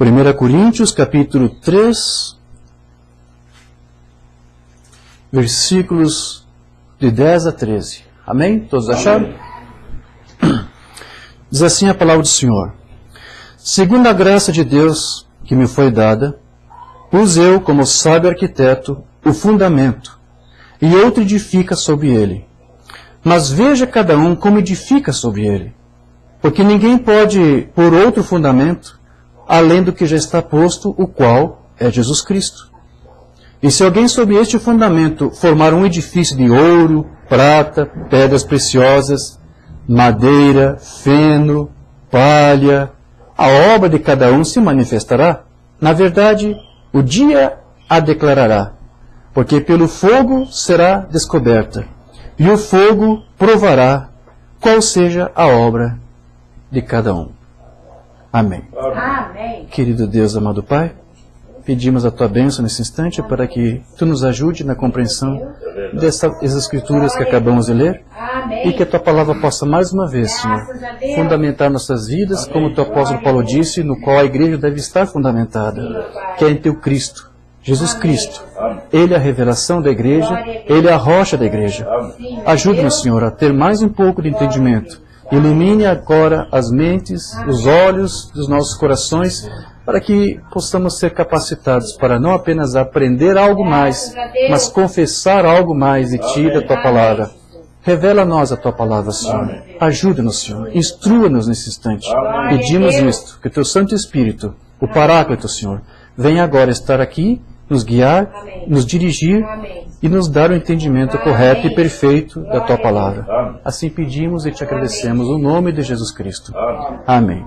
1 Coríntios, capítulo 3, versículos de 10 a 13. Amém? Todos acharam? Diz assim a palavra do Senhor. Segundo a graça de Deus que me foi dada, pus eu, como sábio arquiteto, o fundamento, e outro edifica sobre ele. Mas veja cada um como edifica sobre ele. Porque ninguém pode pôr outro fundamento, além do que já está posto, o qual é Jesus Cristo. E se alguém sobre este fundamento formar um edifício de ouro, prata, pedras preciosas, madeira, feno, palha, a obra de cada um se manifestará. Na verdade, o dia a declarará, porque pelo fogo será descoberta, e o fogo provará qual seja a obra de cada um. Amém. Amém. Querido Deus, amado Pai, pedimos a Tua bênção nesse instante para que Tu nos ajude na compreensão dessas escrituras que acabamos de ler. Amém. E que a Tua palavra possa mais uma vez, Senhor, fundamentar nossas vidas, como o Teu apóstolo Paulo disse, no qual a igreja deve estar fundamentada, que é em Teu Cristo, Jesus Cristo. Ele é a revelação da igreja, Ele é a rocha da igreja. Ajude-nos, Senhor, a ter mais um pouco de entendimento. Ilumine agora as mentes, os olhos dos nossos corações, para que possamos ser capacitados para não apenas aprender algo mais, mas confessar algo mais de Ti, da Tua palavra. Revela a nós a Tua palavra, Senhor. Ajuda-nos, Senhor. Instrua-nos nesse instante. Pedimos isto, que o Teu Santo Espírito, o Paráclito, Senhor, venha agora estar aqui, nos guiar, nos dirigir e nos dar o entendimento correto e perfeito da Tua palavra. Assim pedimos e Te agradecemos no nome de Jesus Cristo. Amém.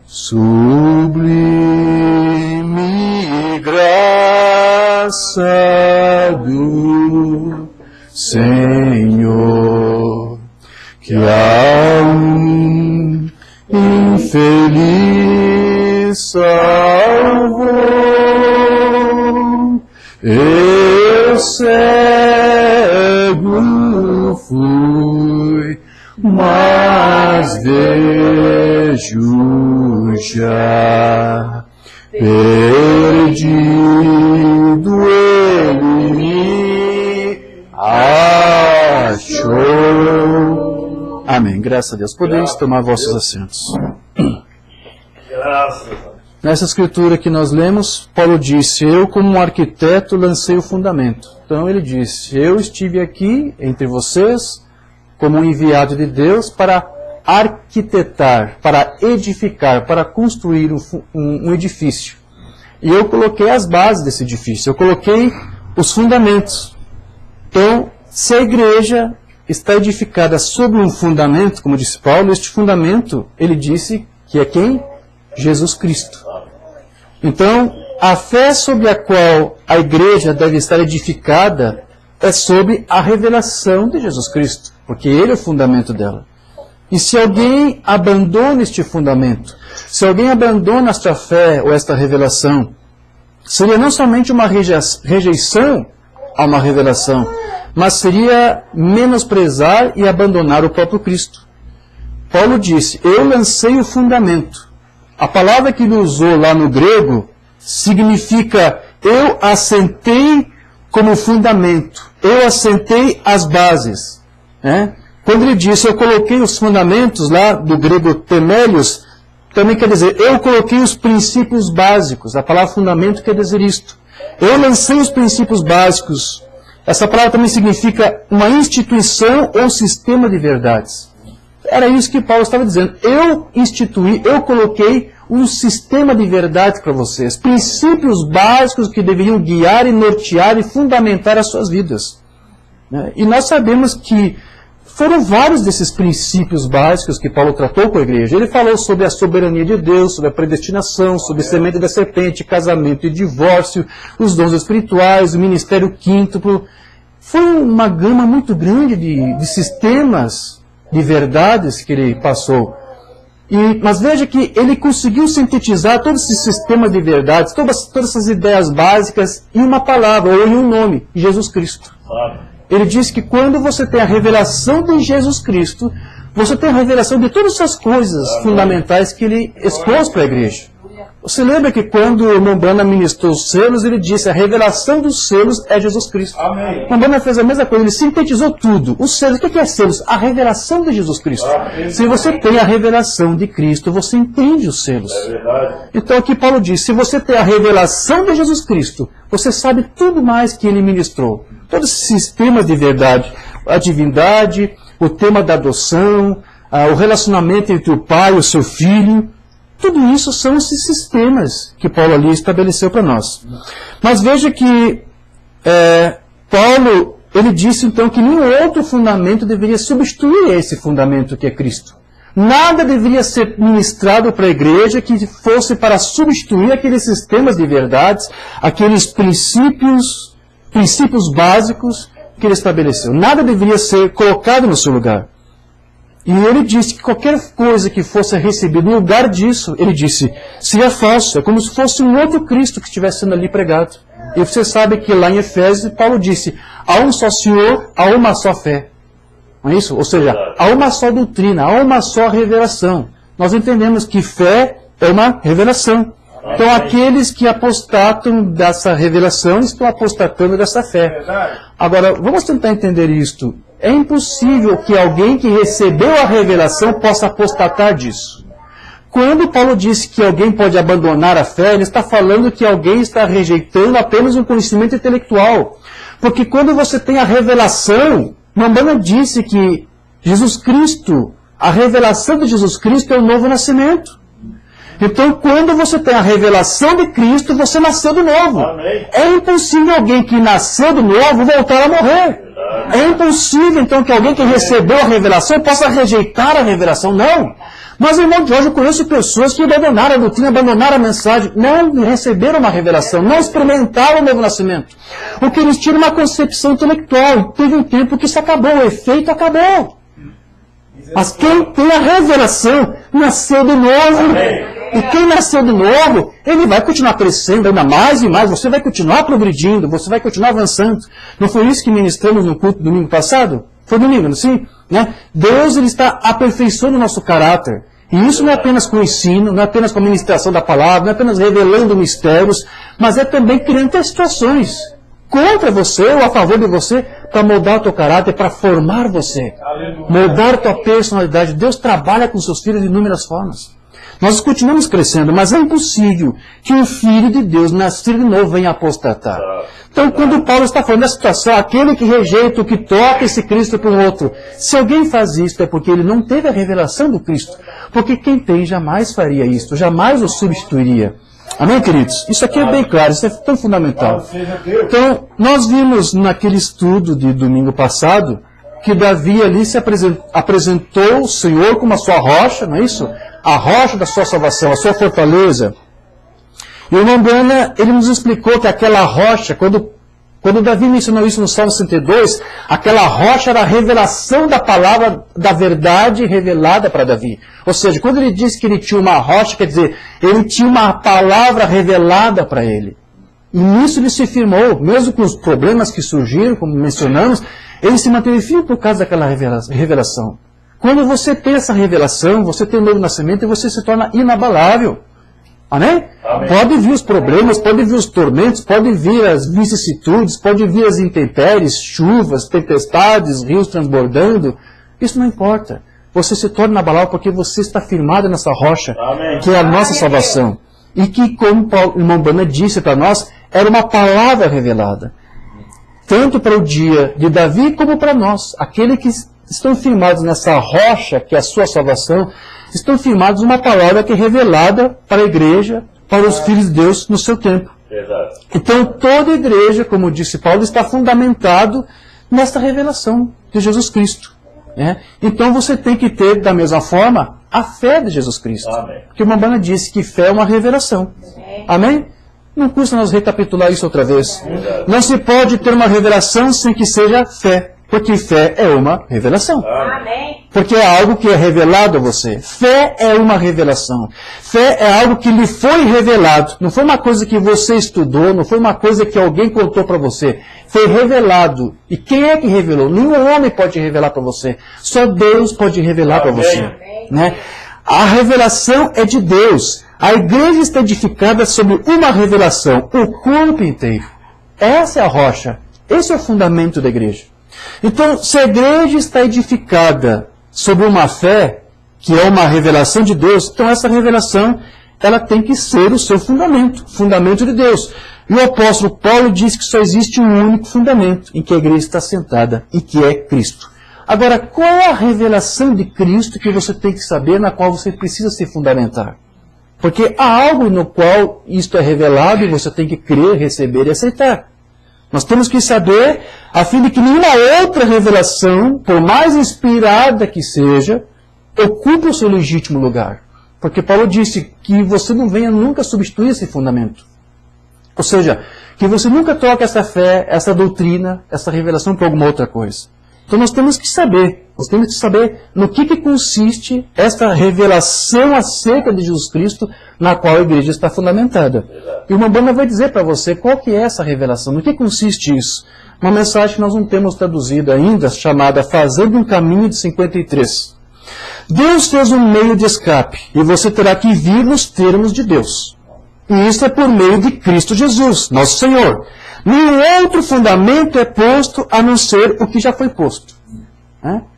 Sublime graça do Senhor, que a um infeliz salvou. Eu cego fui, mas vejo já. Perdido ele me achou. Amém. Graças a Deus. Podeis tomar vossos assentos. Graças a Deus. Nessa escritura que nós lemos, Paulo disse, eu como um arquiteto lancei o fundamento. Então ele disse, eu estive aqui entre vocês como um enviado de Deus para arquitetar, para edificar, para construir um edifício. E eu coloquei as bases desse edifício, eu coloquei os fundamentos. Então, se a igreja está edificada sobre um fundamento, como disse Paulo, este fundamento, ele disse que é quem? Jesus Cristo. Então, a fé sobre a qual a igreja deve estar edificada é sobre a revelação de Jesus Cristo, porque Ele é o fundamento dela. E se alguém abandona este fundamento, se alguém abandona esta fé ou esta revelação, seria não somente uma rejeição a uma revelação, mas seria menosprezar e abandonar o próprio Cristo. Paulo disse, eu lancei o fundamento. A palavra que ele usou lá no grego significa eu assentei como fundamento, eu assentei as bases. Quando ele disse eu coloquei os fundamentos lá do grego temélios, também quer dizer eu coloquei os princípios básicos. A palavra fundamento quer dizer isto. Eu lancei os princípios básicos. Essa palavra também significa uma instituição ou sistema de verdades. Era isso que Paulo estava dizendo. Eu instituí, eu coloquei um sistema de verdades para vocês. Princípios básicos que deveriam guiar e nortear e fundamentar as suas vidas. E nós sabemos que foram vários desses princípios básicos que Paulo tratou com a igreja. Ele falou sobre a soberania de Deus, sobre a predestinação, sobre a semente da serpente, casamento e divórcio, os dons espirituais, o ministério quíntuplo. Foi uma gama muito grande de sistemas de verdades que ele passou. Mas veja que ele conseguiu sintetizar todos esses sistemas de verdades, todas essas ideias básicas em uma palavra, ou em um nome, Jesus Cristo. Ele diz que quando você tem a revelação de Jesus Cristo, você tem a revelação de todas essas coisas fundamentais que ele expôs para a igreja. Você lembra que quando o Mombana ministrou os selos, ele disse, a revelação dos selos é Jesus Cristo. Amém. Mombana fez a mesma coisa, ele sintetizou tudo. Os selos, o que é selos? A revelação de Jesus Cristo. Amém. Se você tem a revelação de Cristo, você entende os selos. É verdade. Então aqui Paulo diz, se você tem a revelação de Jesus Cristo, você sabe tudo mais que ele ministrou. Todos esses sistemas de verdade, a divindade, o tema da adoção, o relacionamento entre o pai e o seu filho, tudo isso são esses sistemas que Paulo ali estabeleceu para nós. Mas veja que Paulo, ele disse então que nenhum outro fundamento deveria substituir esse fundamento que é Cristo. Nada deveria ser ministrado para a igreja que fosse para substituir aqueles sistemas de verdades, aqueles princípios básicos que ele estabeleceu. Nada deveria ser colocado no seu lugar. E ele disse que qualquer coisa que fosse recebida no lugar disso, ele disse, seria falso, é como se fosse um outro Cristo que estivesse sendo ali pregado. E você sabe que lá em Efésios, Paulo disse, há um só Senhor, há uma só fé. Não é isso? Ou seja, há uma só doutrina, há uma só revelação. Nós entendemos que fé é uma revelação. Então aqueles que apostatam dessa revelação estão apostatando dessa fé. Agora, vamos tentar entender isto. É impossível que alguém que recebeu a revelação possa apostatar disso. Quando Paulo disse que alguém pode abandonar a fé, ele está falando que alguém está rejeitando apenas um conhecimento intelectual. Porque quando você tem a revelação, Mombana disse que Jesus Cristo, a revelação de Jesus Cristo é o novo nascimento. Então, quando você tem a revelação de Cristo, você nasceu de novo. Amém. É impossível alguém que nasceu de novo voltar a morrer. É impossível, então, que alguém que recebeu a revelação possa rejeitar a revelação. Não. Mas, irmão Jorge, eu conheço pessoas que abandonaram a doutrina, abandonaram a mensagem, não receberam uma revelação, não experimentaram o novo nascimento. O que eles tinham uma concepção intelectual. Teve um tempo que isso acabou, o efeito acabou. Mas quem tem a revelação nasceu de novo. Amém. E quem nasceu de novo, ele vai continuar crescendo ainda mais e mais. Você vai continuar progredindo, você vai continuar avançando. Não foi isso que ministramos no culto domingo passado? Foi domingo, não sim? Né? Deus ele está aperfeiçoando o nosso caráter. E isso não é apenas com o ensino, não é apenas com a ministração da palavra, não é apenas revelando mistérios, mas é também criando situações contra você ou a favor de você para moldar o teu caráter, para formar você. Moldar a tua personalidade. Deus trabalha com seus filhos de inúmeras formas. Nós continuamos crescendo, mas é impossível que um filho de Deus, nascido de novo, venha apostatar. Então, quando Paulo está falando da situação, aquele que rejeita, o que toca esse Cristo para o outro, se alguém faz isso é porque ele não teve a revelação do Cristo. Porque quem tem jamais faria isso, jamais o substituiria. Amém, queridos? Isso aqui é bem claro, isso é tão fundamental. Então, nós vimos naquele estudo de domingo passado, que Davi ali se apresentou o Senhor como a sua rocha, não é isso? A rocha da sua salvação, a sua fortaleza. E o Mombana, ele nos explicou que aquela rocha, quando Davi mencionou isso no Salmo 102, aquela rocha era a revelação da palavra da verdade revelada para Davi. Ou seja, quando ele disse que ele tinha uma rocha, quer dizer, ele tinha uma palavra revelada para ele. E nisso ele se firmou, mesmo com os problemas que surgiram, como mencionamos, ele se manteve firme por causa daquela revelação. Quando você tem essa revelação, você tem um novo nascimento e você se torna inabalável. Amém? Amém. Pode vir os problemas, pode vir os tormentos, pode vir as vicissitudes, pode vir as intempéries, chuvas, tempestades, rios transbordando. Isso não importa. Você se torna inabalável porque você está firmado nessa rocha, Amém. que é a nossa salvação. E que, como o irmão Bana disse para nós, era uma palavra revelada. Tanto para o dia de Davi como para nós. Aquele que estão firmados nessa rocha, que é a sua salvação, estão firmados uma palavra que é revelada para a igreja, para os filhos de Deus no seu tempo. Verdade. Então toda a igreja, como disse Paulo, está fundamentado nesta revelação de Jesus Cristo. Né? Então você tem que ter, da mesma forma, a fé de Jesus Cristo. Amém. Porque o Mombana disse que fé é uma revelação. Amém? Não custa nós recapitular isso outra vez. Não se pode ter uma revelação sem que seja fé. Porque fé é uma revelação. Amém. Porque é algo que é revelado a você. Fé é uma revelação. Fé é algo que lhe foi revelado. Não foi uma coisa que você estudou, não foi uma coisa que alguém contou para você. Foi revelado. E quem é que revelou? Nenhum homem pode revelar para você. Só Deus pode revelar para você. Né? A revelação é de Deus. A igreja está edificada sobre uma revelação, o corpo inteiro. Essa é a rocha, esse é o fundamento da igreja. Então, se a igreja está edificada sobre uma fé, que é uma revelação de Deus, então essa revelação, ela tem que ser o seu fundamento, o fundamento de Deus. E o apóstolo Paulo diz que só existe um único fundamento em que a igreja está sentada, e que é Cristo. Agora, qual é a revelação de Cristo que você tem que saber, na qual você precisa se fundamentar? Porque há algo no qual isto é revelado e você tem que crer, receber e aceitar. Nós temos que saber, a fim de que nenhuma outra revelação, por mais inspirada que seja, ocupe o seu legítimo lugar. Porque Paulo disse que você não venha nunca substituir esse fundamento. Ou seja, que você nunca troque essa fé, essa doutrina, essa revelação por alguma outra coisa. Então nós temos que saber no que consiste esta revelação acerca de Jesus Cristo na qual a igreja está fundamentada. E uma banda vai dizer para você qual que é essa revelação, no que consiste isso. Uma mensagem que nós não temos traduzida ainda, chamada Fazendo um Caminho de 53. Deus fez um meio de escape, e você terá que vir nos termos de Deus. E isso é por meio de Cristo Jesus, nosso Senhor. Nenhum outro fundamento é posto a não ser o que já foi posto.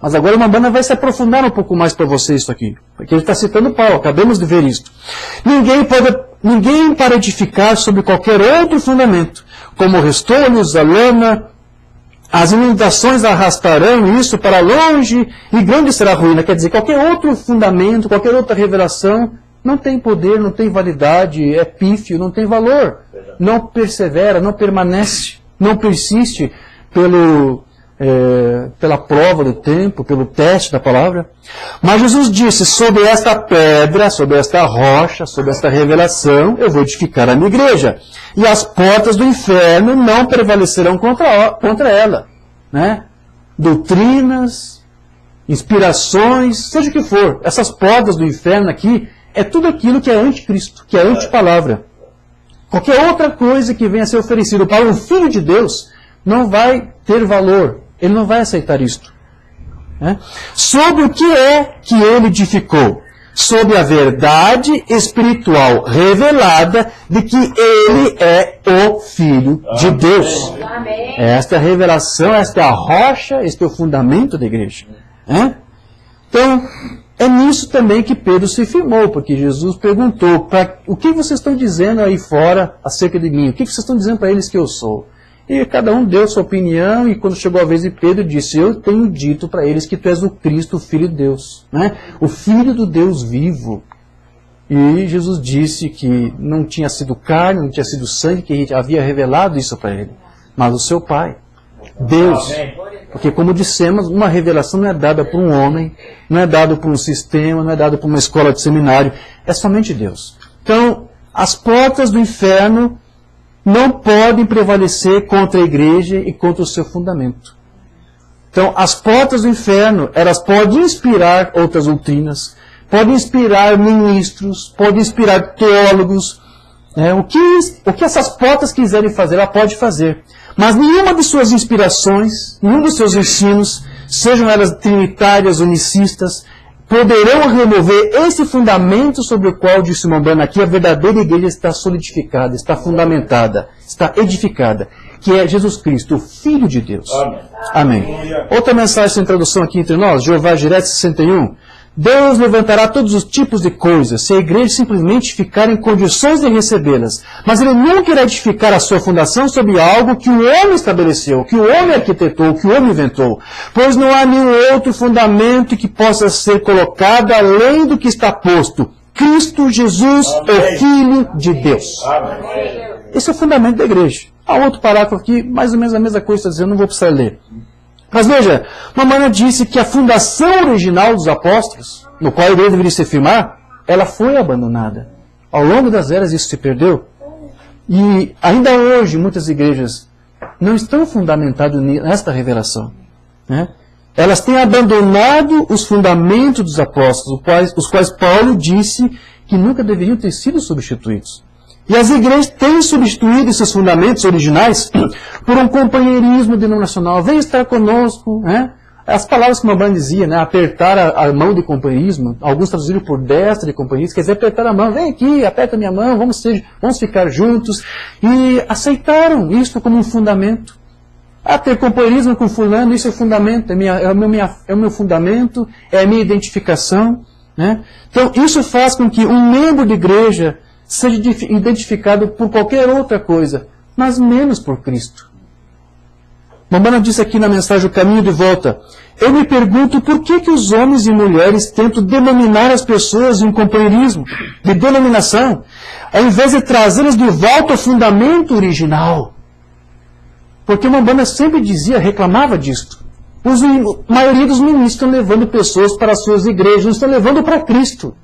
Mas agora uma banda vai se aprofundar um pouco mais para você isso aqui. Porque ele está citando Paulo, acabamos de ver isto. Ninguém para edificar sobre qualquer outro fundamento, como o restolhos, a lama, as inundações arrastarão isso para longe e grande será a ruína. Quer dizer, qualquer outro fundamento, qualquer outra revelação não tem poder, não tem validade, é pífio, não tem valor. Não persevera, não permanece, não persiste pela prova do tempo, pelo teste da palavra. Mas Jesus disse, sobre esta pedra, sobre esta rocha, sobre esta revelação, eu vou edificar a minha igreja. E as portas do inferno não prevalecerão contra ela. Doutrinas, inspirações, seja o que for. Essas portas do inferno aqui é tudo aquilo que é anticristo, que é antipalavra. Qualquer outra coisa que venha a ser oferecido para um filho de Deus não vai ter valor. Ele não vai aceitar isto. Sobre o que é que ele edificou? Sobre a verdade espiritual revelada de que ele é o Filho de Deus. Amém. Esta é a revelação, esta é a rocha, este é o fundamento da igreja. Então, é nisso também que Pedro se firmou, porque Jesus perguntou, o que vocês estão dizendo aí fora acerca de mim? O que vocês estão dizendo para eles que eu sou? E cada um deu sua opinião, e quando chegou a vez de Pedro, disse, eu tenho dito para eles que tu és o Cristo, o Filho de Deus, o Filho do Deus vivo. E Jesus disse que não tinha sido carne, não tinha sido sangue que havia revelado isso para ele, mas o seu Pai, Deus. Porque, como dissemos, uma revelação não é dada por um homem, não é dada por um sistema, não é dada por uma escola de seminário, é somente Deus. Então, as portas do inferno não podem prevalecer contra a igreja e contra o seu fundamento. Então, as portas do inferno, elas podem inspirar outras doutrinas, podem inspirar ministros, podem inspirar teólogos. O que essas portas quiserem fazer, ela pode fazer. Mas nenhuma de suas inspirações, nenhum dos seus ensinos, sejam elas trinitárias, unicistas, poderão remover esse fundamento sobre o qual, disse Mombana aqui, a verdadeira igreja está solidificada, está fundamentada, está edificada, que é Jesus Cristo, o Filho de Deus. Amém. Outra mensagem sem tradução aqui entre nós, Jeová Jireh 61. Deus levantará todos os tipos de coisas, se a igreja simplesmente ficar em condições de recebê-las. Mas Ele nunca irá edificar a sua fundação sobre algo que o homem estabeleceu, que o homem arquitetou, que o homem inventou. Pois não há nenhum outro fundamento que possa ser colocado além do que está posto. Cristo Jesus, o Filho de Deus. Esse é o fundamento da igreja. Há outro parágrafo aqui, mais ou menos a mesma coisa, está dizendo, não vou precisar ler. Mas veja, Mamana disse que a fundação original dos apóstolos, no qual a igreja deveria se firmar, ela foi abandonada. Ao longo das eras isso se perdeu. E ainda hoje muitas igrejas não estão fundamentadas nesta revelação. Elas têm abandonado os fundamentos dos apóstolos, os quais Paulo disse que nunca deveriam ter sido substituídos. E as igrejas têm substituído esses fundamentos originais por um companheirismo denominacional. Vem estar conosco, as palavras que o Umbanda dizia, né, apertar a mão de companheirismo, alguns traduziram por destra de companheirismo, quer dizer, apertar a mão, vem aqui, aperta minha mão, vamos ficar juntos, e aceitaram isso como um fundamento. Ter companheirismo com fulano, isso é fundamento, é o meu fundamento, é a minha identificação. Né? Então, isso faz com que um membro de igreja seja identificado por qualquer outra coisa, mas menos por Cristo. Umbanda disse aqui na mensagem O Caminho de Volta: eu me pergunto por que os homens e mulheres tentam denominar as pessoas em um companheirismo de denominação, ao invés de trazê-las de volta ao fundamento original. Porque Umbanda sempre dizia, reclamava disto. A maioria dos ministros estão levando pessoas para as suas igrejas, não estão levando para Cristo.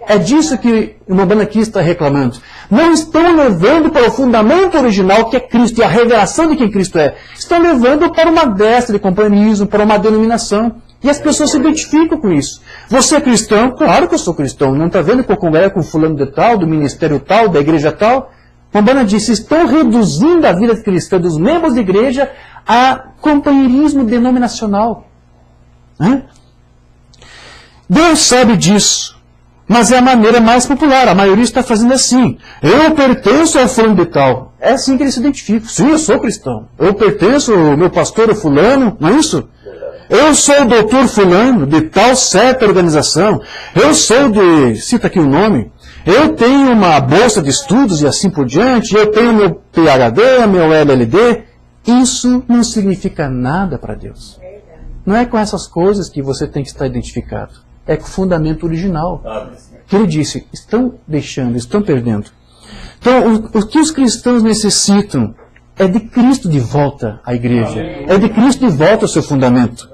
É disso que o Umbanda aqui está reclamando. Não estão levando para o fundamento original, que é Cristo, e a revelação de quem Cristo é. Estão levando para uma destra de companheirismo, para uma denominação. E as pessoas se identificam com isso. Você é cristão? Claro que eu sou cristão. Não está vendo que eu converso com fulano de tal, do ministério tal, da igreja tal? Umbanda disse, estão reduzindo a vida cristã dos membros da igreja a companheirismo denominacional. Deus sabe disso. Mas é a maneira mais popular. A maioria está fazendo assim. Eu pertenço ao fulano de tal. É assim que eles se identificam. Sim, eu sou cristão. Eu pertenço ao meu pastor fulano. Não é isso? Eu sou o doutor fulano de tal certa organização. Eu sou de... Cita aqui o nome. Eu tenho uma bolsa de estudos e assim por diante. Eu tenho meu PhD, meu LLD. Isso não significa nada para Deus. Não é com essas coisas que você tem que estar identificado. É com o fundamento original. Que ele disse, estão deixando, estão perdendo. Então, o que os cristãos necessitam é de Cristo de volta à igreja. É de Cristo de volta ao seu fundamento.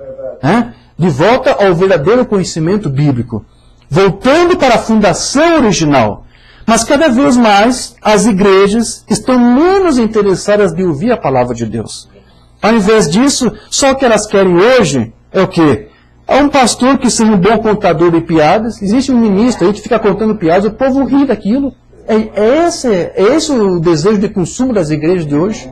De volta ao verdadeiro conhecimento bíblico. Voltando para a fundação original. Mas cada vez mais as igrejas estão menos interessadas de ouvir a palavra de Deus. Ao invés disso, só o que elas querem hoje é o quê? Há um pastor que seja um bom contador de piadas, existe um ministro aí que fica contando piadas, o povo ri daquilo. É esse o desejo de consumo das igrejas de hoje.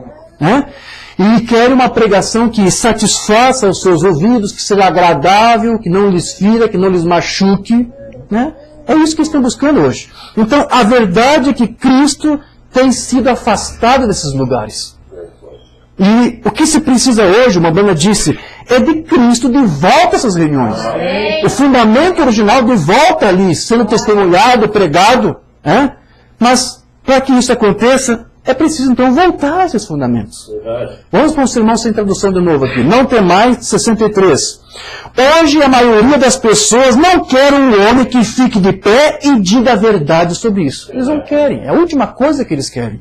E quer uma pregação que satisfaça os seus ouvidos, que seja agradável, que não lhes fira, que não lhes machuque. É isso que estão buscando hoje. Então, a verdade é que Cristo tem sido afastado desses lugares. E o que se precisa hoje, uma banda disse, é de Cristo de volta a essas reuniões. O fundamento original de volta ali, sendo testemunhado, pregado. Mas, para que isso aconteça, é preciso então voltar a esses fundamentos. Vamos para um sermão sem tradução de novo aqui. Não tem mais 63. Hoje a maioria das pessoas não quer um homem que fique de pé e diga a verdade sobre isso. Eles não querem. É a última coisa que eles querem.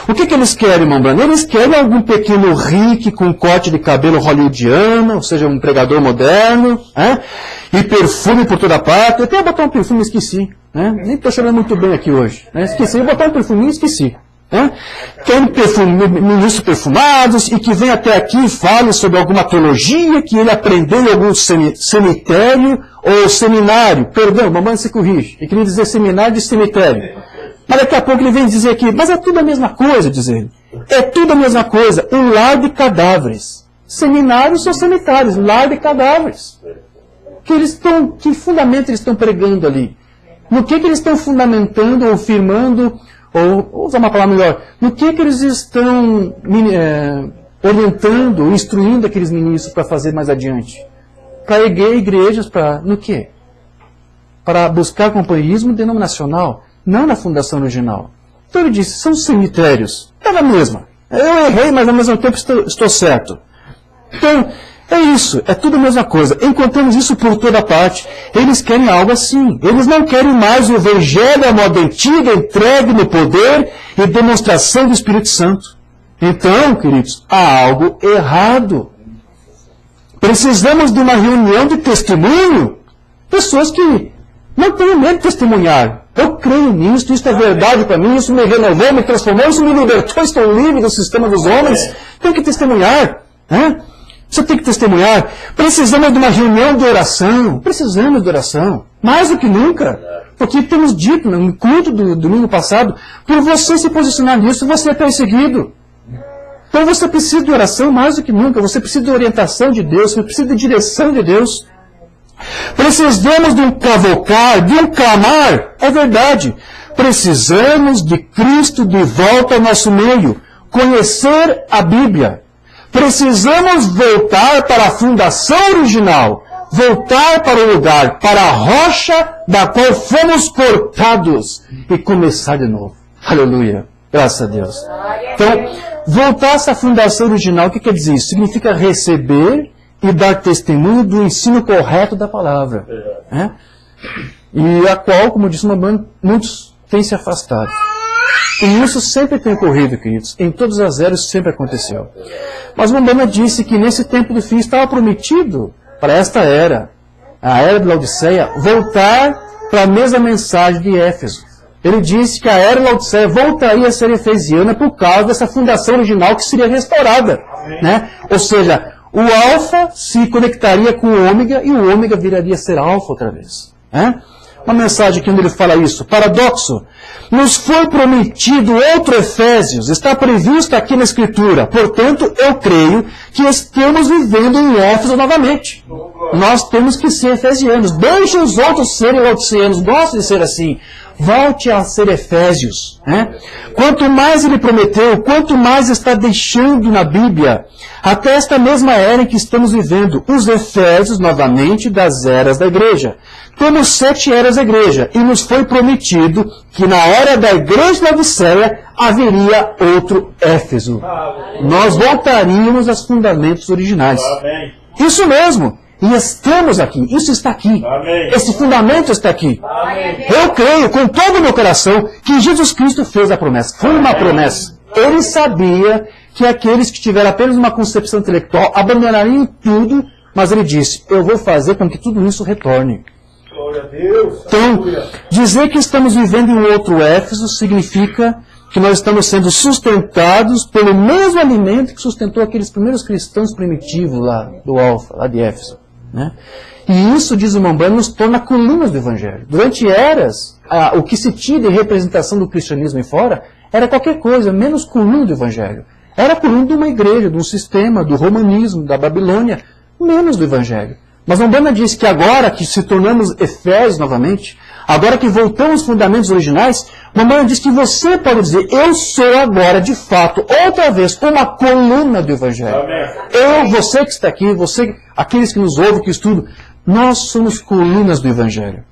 O que eles querem, irmão Bruno? Eles querem algum pequeno rico com corte de cabelo hollywoodiano, ou seja, um pregador moderno, e perfume por toda parte. Eu até botar um perfume e esqueci. Nem estou cheirando muito bem aqui hoje. Esqueci, eu botar um perfuminho e esqueci. Querem ministros perfumados e que vem até aqui e fale sobre alguma teologia que ele aprendeu em algum cemitério ou seminário. Perdão, mamãe se corrige. Eu queria dizer seminário de cemitério. Mas daqui a pouco ele vem dizer aqui, mas é tudo a mesma coisa, diz ele. É tudo a mesma coisa. Um lar de cadáveres. Seminários são cemitérios, lar de cadáveres. Que fundamento eles estão pregando ali? No que eles estão fundamentando ou firmando, ou vou usar uma palavra melhor, no que eles estão orientando, instruindo aqueles ministros para fazer mais adiante? Para erguer igrejas, no quê? Para buscar companheirismo denominacional, não na fundação original. Então ele disse, são cemitérios. É na mesma. Eu errei, mas ao mesmo tempo estou certo. Então, é isso, é tudo a mesma coisa. Encontramos isso por toda parte. Eles querem algo assim. Eles não querem mais o evangelho à moda antiga, entregue no poder e demonstração do Espírito Santo. Então, queridos, há algo errado. Precisamos de uma reunião de testemunho. Pessoas que não tenham medo de testemunhar. Eu creio nisso, isso é verdade para mim, isso me renovou, me transformou, isso me libertou, estou livre do sistema dos homens. Tem que testemunhar. Você tem que testemunhar. Precisamos de uma reunião de oração. Precisamos de oração. Mais do que nunca. Porque temos dito no culto do domingo passado, por você se posicionar nisso, você é perseguido. Então você precisa de oração mais do que nunca, você precisa de orientação de Deus, você precisa de direção de Deus. Precisamos de um cavocar, de um clamar, é verdade. Precisamos de Cristo de volta ao nosso meio, conhecer a Bíblia. Precisamos voltar para a fundação original, voltar para o lugar, para a rocha da qual fomos cortados e começar de novo. Aleluia. Graças a Deus. Então, voltar a essa fundação original, o que quer dizer isso? Significa receber e dar testemunho do ensino correto da palavra. Né? E a qual, como disse muitos têm se afastado. E isso sempre tem ocorrido, queridos. Em todas as eras isso sempre aconteceu. Mas Mombana disse que nesse tempo do fim estava prometido para esta era, a era de Laodiceia, voltar para a mesma mensagem de Éfeso. Ele disse que a era de Laodiceia voltaria a ser efesiana por causa dessa fundação original que seria restaurada. Né? Ou seja, o alfa se conectaria com o ômega e o ômega viraria a ser alfa outra vez. Né? Uma mensagem aqui onde ele fala isso. Paradoxo. Nos foi prometido outro Efésios. Está previsto aqui na Escritura. Portanto, eu creio que estamos vivendo em Éfeso novamente. Nós temos que ser efesianos. Deixe os outros serem laodiceanos. Gosto de ser assim. Volte a ser Efésios. Né? Quanto mais ele prometeu, quanto mais está deixando na Bíblia, até esta mesma era em que estamos vivendo, os Efésios, novamente, das eras da igreja. Temos 7 eras da igreja, e nos foi prometido que na era da igreja de Laodiceia haveria outro Éfeso. Nós voltaríamos aos fundamentos originais. Isso mesmo. E estamos aqui, isso está aqui. Amém. Esse fundamento está aqui. Amém. Eu creio com todo o meu coração que Jesus Cristo fez a promessa. Foi uma promessa. Ele sabia que aqueles que tiveram apenas uma concepção intelectual abandonariam tudo, mas ele disse, eu vou fazer com que tudo isso retorne. Glória a Deus. Então, dizer que estamos vivendo em um outro Éfeso significa que nós estamos sendo sustentados pelo mesmo alimento que sustentou aqueles primeiros cristãos primitivos lá do Alfa, lá de Éfeso. Né? E isso, diz o Mombana, nos torna colunas do Evangelho. Durante eras, o que se tinha de representação do cristianismo em fora era qualquer coisa, menos coluna do Evangelho. Era coluna de uma igreja, de um sistema, do romanismo, da Babilônia, menos do Evangelho. Mas Mombana diz que agora que se tornamos Efésios novamente, agora que voltamos aos fundamentos originais, Mombana diz que você pode dizer, eu sou agora, de fato, outra vez, uma coluna do Evangelho. Amém. Você que está aqui, você, aqueles que nos ouvem, que estudam, nós somos colunas do Evangelho.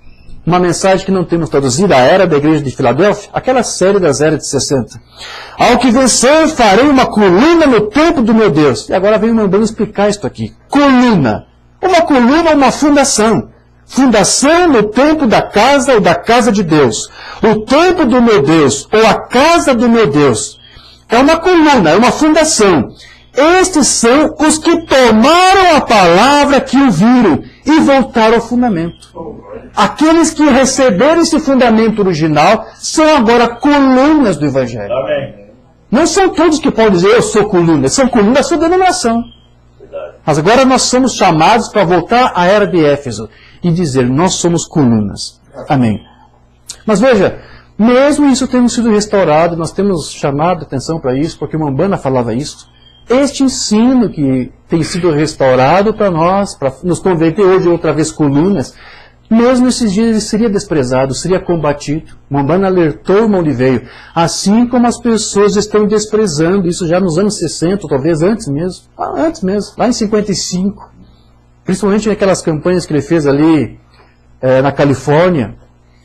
Uma mensagem que não temos traduzida, a era da igreja de Filadélfia, aquela série das eras de 60. Ao que vencer, farei uma coluna no templo do meu Deus. E agora vem o Mombana explicar isso aqui. Coluna. Uma coluna é uma fundação. Fundação no templo da casa ou da casa de Deus. O templo do meu Deus ou a casa do meu Deus. É uma coluna, é uma fundação. Estes são os que tomaram a palavra que ouviram e voltaram ao fundamento. Aqueles que receberam esse fundamento original são agora colunas do Evangelho. Amém. Não são todos que podem dizer eu sou coluna, são colunas da sua denominação. Mas agora nós somos chamados para voltar à era de Éfeso e dizer, nós somos colunas. Amém. Mas veja, mesmo isso tendo sido restaurado, nós temos chamado atenção para isso, porque o Mombana falava isso. Este ensino que tem sido restaurado para nós, para nos converter hoje outra vez colunas, mesmo esses dias ele seria desprezado, seria combatido. Mombana alertou o onde veio. Assim como as pessoas estão desprezando, isso já nos anos 60, talvez antes mesmo, lá em 55. Principalmente naquelas campanhas que ele fez ali na Califórnia.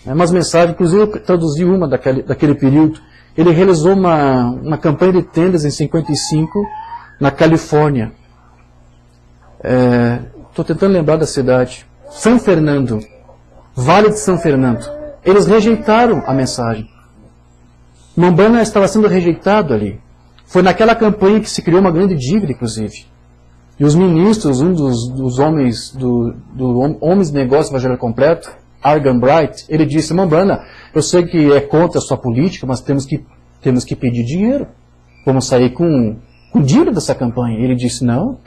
Umas mensagens, inclusive eu traduzi uma daquele período. Ele realizou uma campanha de tendas em 55 na Califórnia. Estou tentando lembrar da cidade. São Fernando. Vale de São Fernando. Eles rejeitaram a mensagem. Mombana estava sendo rejeitado ali. Foi naquela campanha que se criou uma grande dívida, inclusive. E os ministros, um dos homens do Homens de Negócio Evangelho Completo, Argan Bright, ele disse, Mombana, eu sei que é contra a sua política, mas temos que pedir dinheiro. Vamos sair com dívida dessa campanha. Ele disse, não,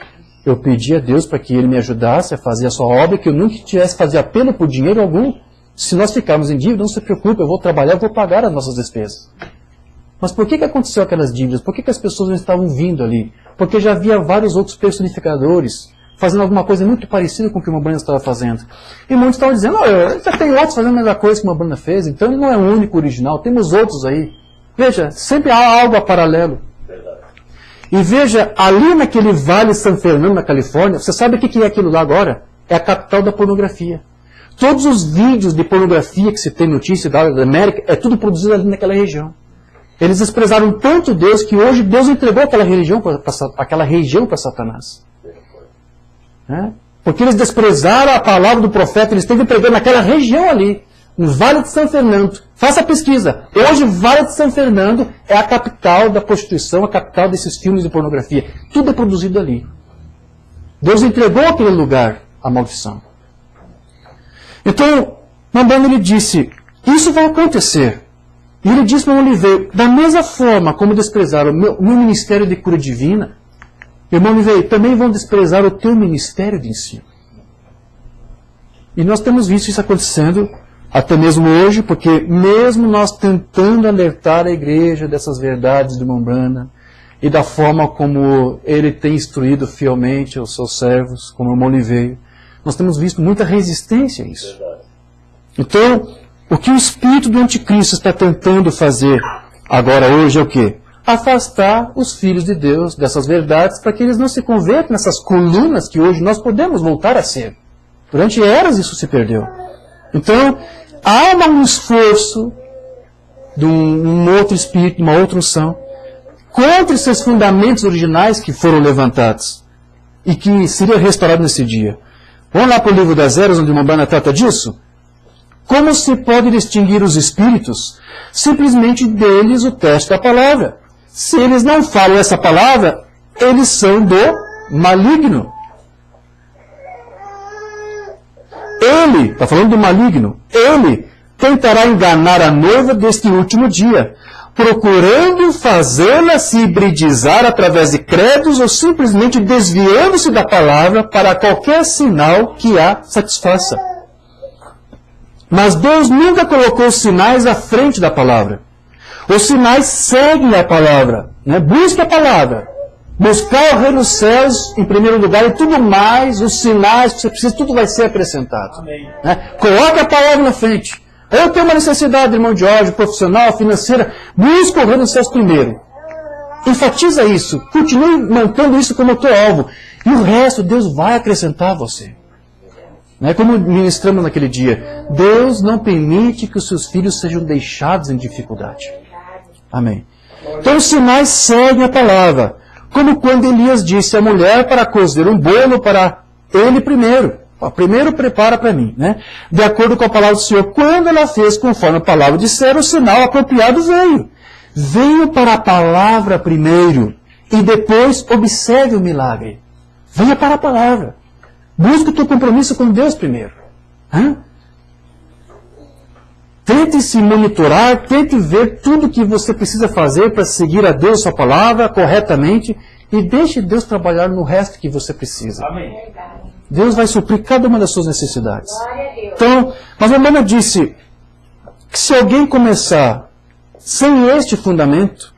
eu pedi a Deus para que Ele me ajudasse a fazer a sua obra, que eu nunca tivesse que fazer apelo por dinheiro algum. Se nós ficarmos em dívida, não se preocupe, eu vou trabalhar, eu vou pagar as nossas despesas. Mas por que aconteceu aquelas dívidas? Por que as pessoas não estavam vindo ali? Porque já havia vários outros personificadores fazendo alguma coisa muito parecida com o que uma banda estava fazendo. E muitos estavam dizendo, já tem outros fazendo a mesma coisa que uma banda fez, então ele não é o único original, temos outros aí. Veja, sempre há algo a paralelo. E veja, ali naquele Vale San Fernando, na Califórnia, você sabe o que é aquilo lá agora? É a capital da pornografia. Todos os vídeos de pornografia que se tem notícia da América, é tudo produzido ali naquela região. Eles desprezaram tanto Deus que hoje Deus entregou aquela região para Satanás. Porque eles desprezaram a palavra do profeta, eles esteve pregando naquela região ali, no Vale de San Fernando. Faça a pesquisa. Hoje o Vale de San Fernando é a capital da prostituição, a capital desses filmes de pornografia. Tudo é produzido ali. Deus entregou aquele lugar à maldição. Então, Mambrano ele disse, isso vai acontecer. E ele disse para o Oliveira, da mesma forma como desprezaram o meu ministério de cura divina, irmão Oliveira, também vão desprezar o teu ministério de ensino. E nós temos visto isso acontecendo até mesmo hoje, porque mesmo nós tentando alertar a igreja dessas verdades de Mambrana e da forma como ele tem instruído fielmente os seus servos, como o irmão Oliveira, nós temos visto muita resistência a isso. Então, o que o espírito do anticristo está tentando fazer agora hoje é o quê? Afastar os filhos de Deus dessas verdades para que eles não se convertam nessas colunas que hoje nós podemos voltar a ser. Durante eras isso se perdeu. Então, há um esforço de um outro espírito, uma outra unção, contra esses fundamentos originais que foram levantados e que seria restaurado nesse dia. Vamos lá para o livro das Eras, onde Mambrana trata disso? Como se pode distinguir os espíritos? Simplesmente deles o teste da palavra. Se eles não falam essa palavra, eles são do maligno. Ele, está falando do maligno, ele tentará enganar a noiva deste último dia, procurando fazê-la se hibridizar através de credos ou simplesmente desviando-se da palavra para qualquer sinal que a satisfaça. Mas Deus nunca colocou os sinais à frente da palavra. Os sinais seguem a palavra. Busque a palavra. Buscar o reino dos céus em primeiro lugar e tudo mais, os sinais que você precisa, tudo vai ser acrescentado. Coloque a palavra na frente. Eu tenho uma necessidade, irmão Jorge, profissional, financeira. Busque o reino dos céus primeiro. Enfatiza isso. Continue mantendo isso como teu alvo. E o resto Deus vai acrescentar a você. Como ministramos naquele dia, Deus não permite que os seus filhos sejam deixados em dificuldade. Amém. Então os sinais seguem a palavra, como quando Elias disse à mulher para cozer um bolo para ele primeiro. Primeiro prepara para mim. De acordo com a palavra do Senhor, quando ela fez conforme a palavra disseram, o sinal apropriado veio. Veio para a palavra primeiro e depois observe o milagre. Venha para a palavra. Busque o teu compromisso com Deus primeiro. Tente se monitorar, tente ver tudo o que você precisa fazer para seguir a Deus, sua palavra, corretamente, e deixe Deus trabalhar no resto que você precisa. Amém. Deus vai suprir cada uma das suas necessidades. Então, mas a irmã disse que se alguém começar sem este fundamento,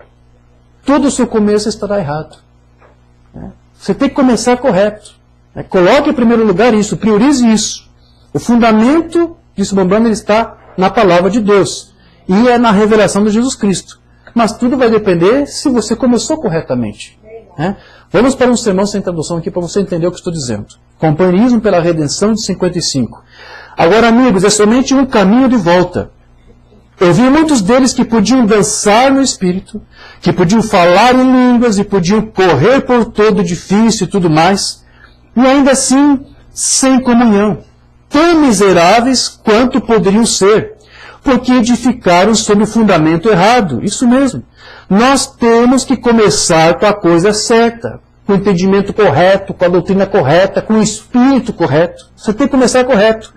todo o seu começo estará errado. Você tem que começar correto. Coloque em primeiro lugar isso, priorize isso. O fundamento, disse Mambrana, ele está na palavra de Deus. E é na revelação de Jesus Cristo. Mas tudo vai depender se você começou corretamente. Vamos para um sermão sem tradução aqui para você entender o que estou dizendo. Companheirismo pela redenção de 55. Agora, amigos, é somente um caminho de volta. Eu vi muitos deles que podiam dançar no Espírito, que podiam falar em línguas e podiam correr por todo o edifício e tudo mais. E ainda assim, sem comunhão, tão miseráveis quanto poderiam ser, porque edificaram sobre o fundamento errado. Isso mesmo. Nós temos que começar com a coisa certa, com o entendimento correto, com a doutrina correta, com o espírito correto. Você tem que começar correto.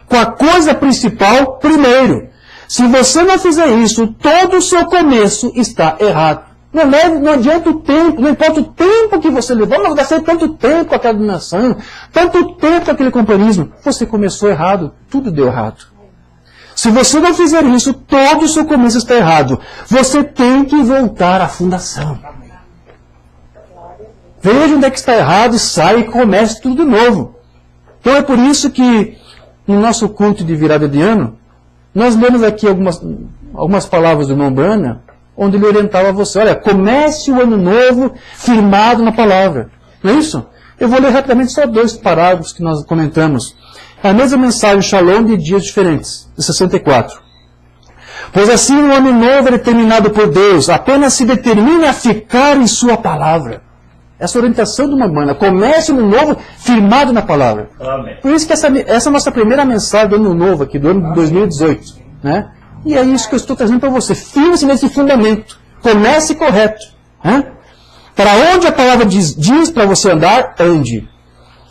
Com a coisa principal primeiro. Se você não fizer isso, todo o seu começo está errado. Não adianta o tempo, não importa o tempo que você levou, mas gastei tanto tempo com aquela dominação, tanto tempo com aquele companheirismo. Você começou errado, tudo deu errado. Se você não fizer isso, todo o seu começo está errado. Você tem que voltar à fundação. Veja onde é que está errado, sai e comece tudo de novo. Então é por isso que no nosso culto de virada de ano, nós lemos aqui algumas palavras do irmão Branham, onde ele orientava você, olha, comece o ano novo firmado na palavra. Não é isso? Eu vou ler rapidamente só 2 parágrafos que nós comentamos. É a mesma mensagem Shalom de dias diferentes, de 64. Pois assim o ano novo é determinado por Deus, apenas se determine a ficar em sua palavra. Essa orientação do Mambana, comece o ano novo firmado na palavra. Amém. Por isso que essa é a nossa primeira mensagem do ano novo aqui, do ano de 2018. Né? E é isso que eu estou trazendo para você. Firme-se nesse fundamento. Comece correto. Né? Para onde a palavra diz para você andar, ande.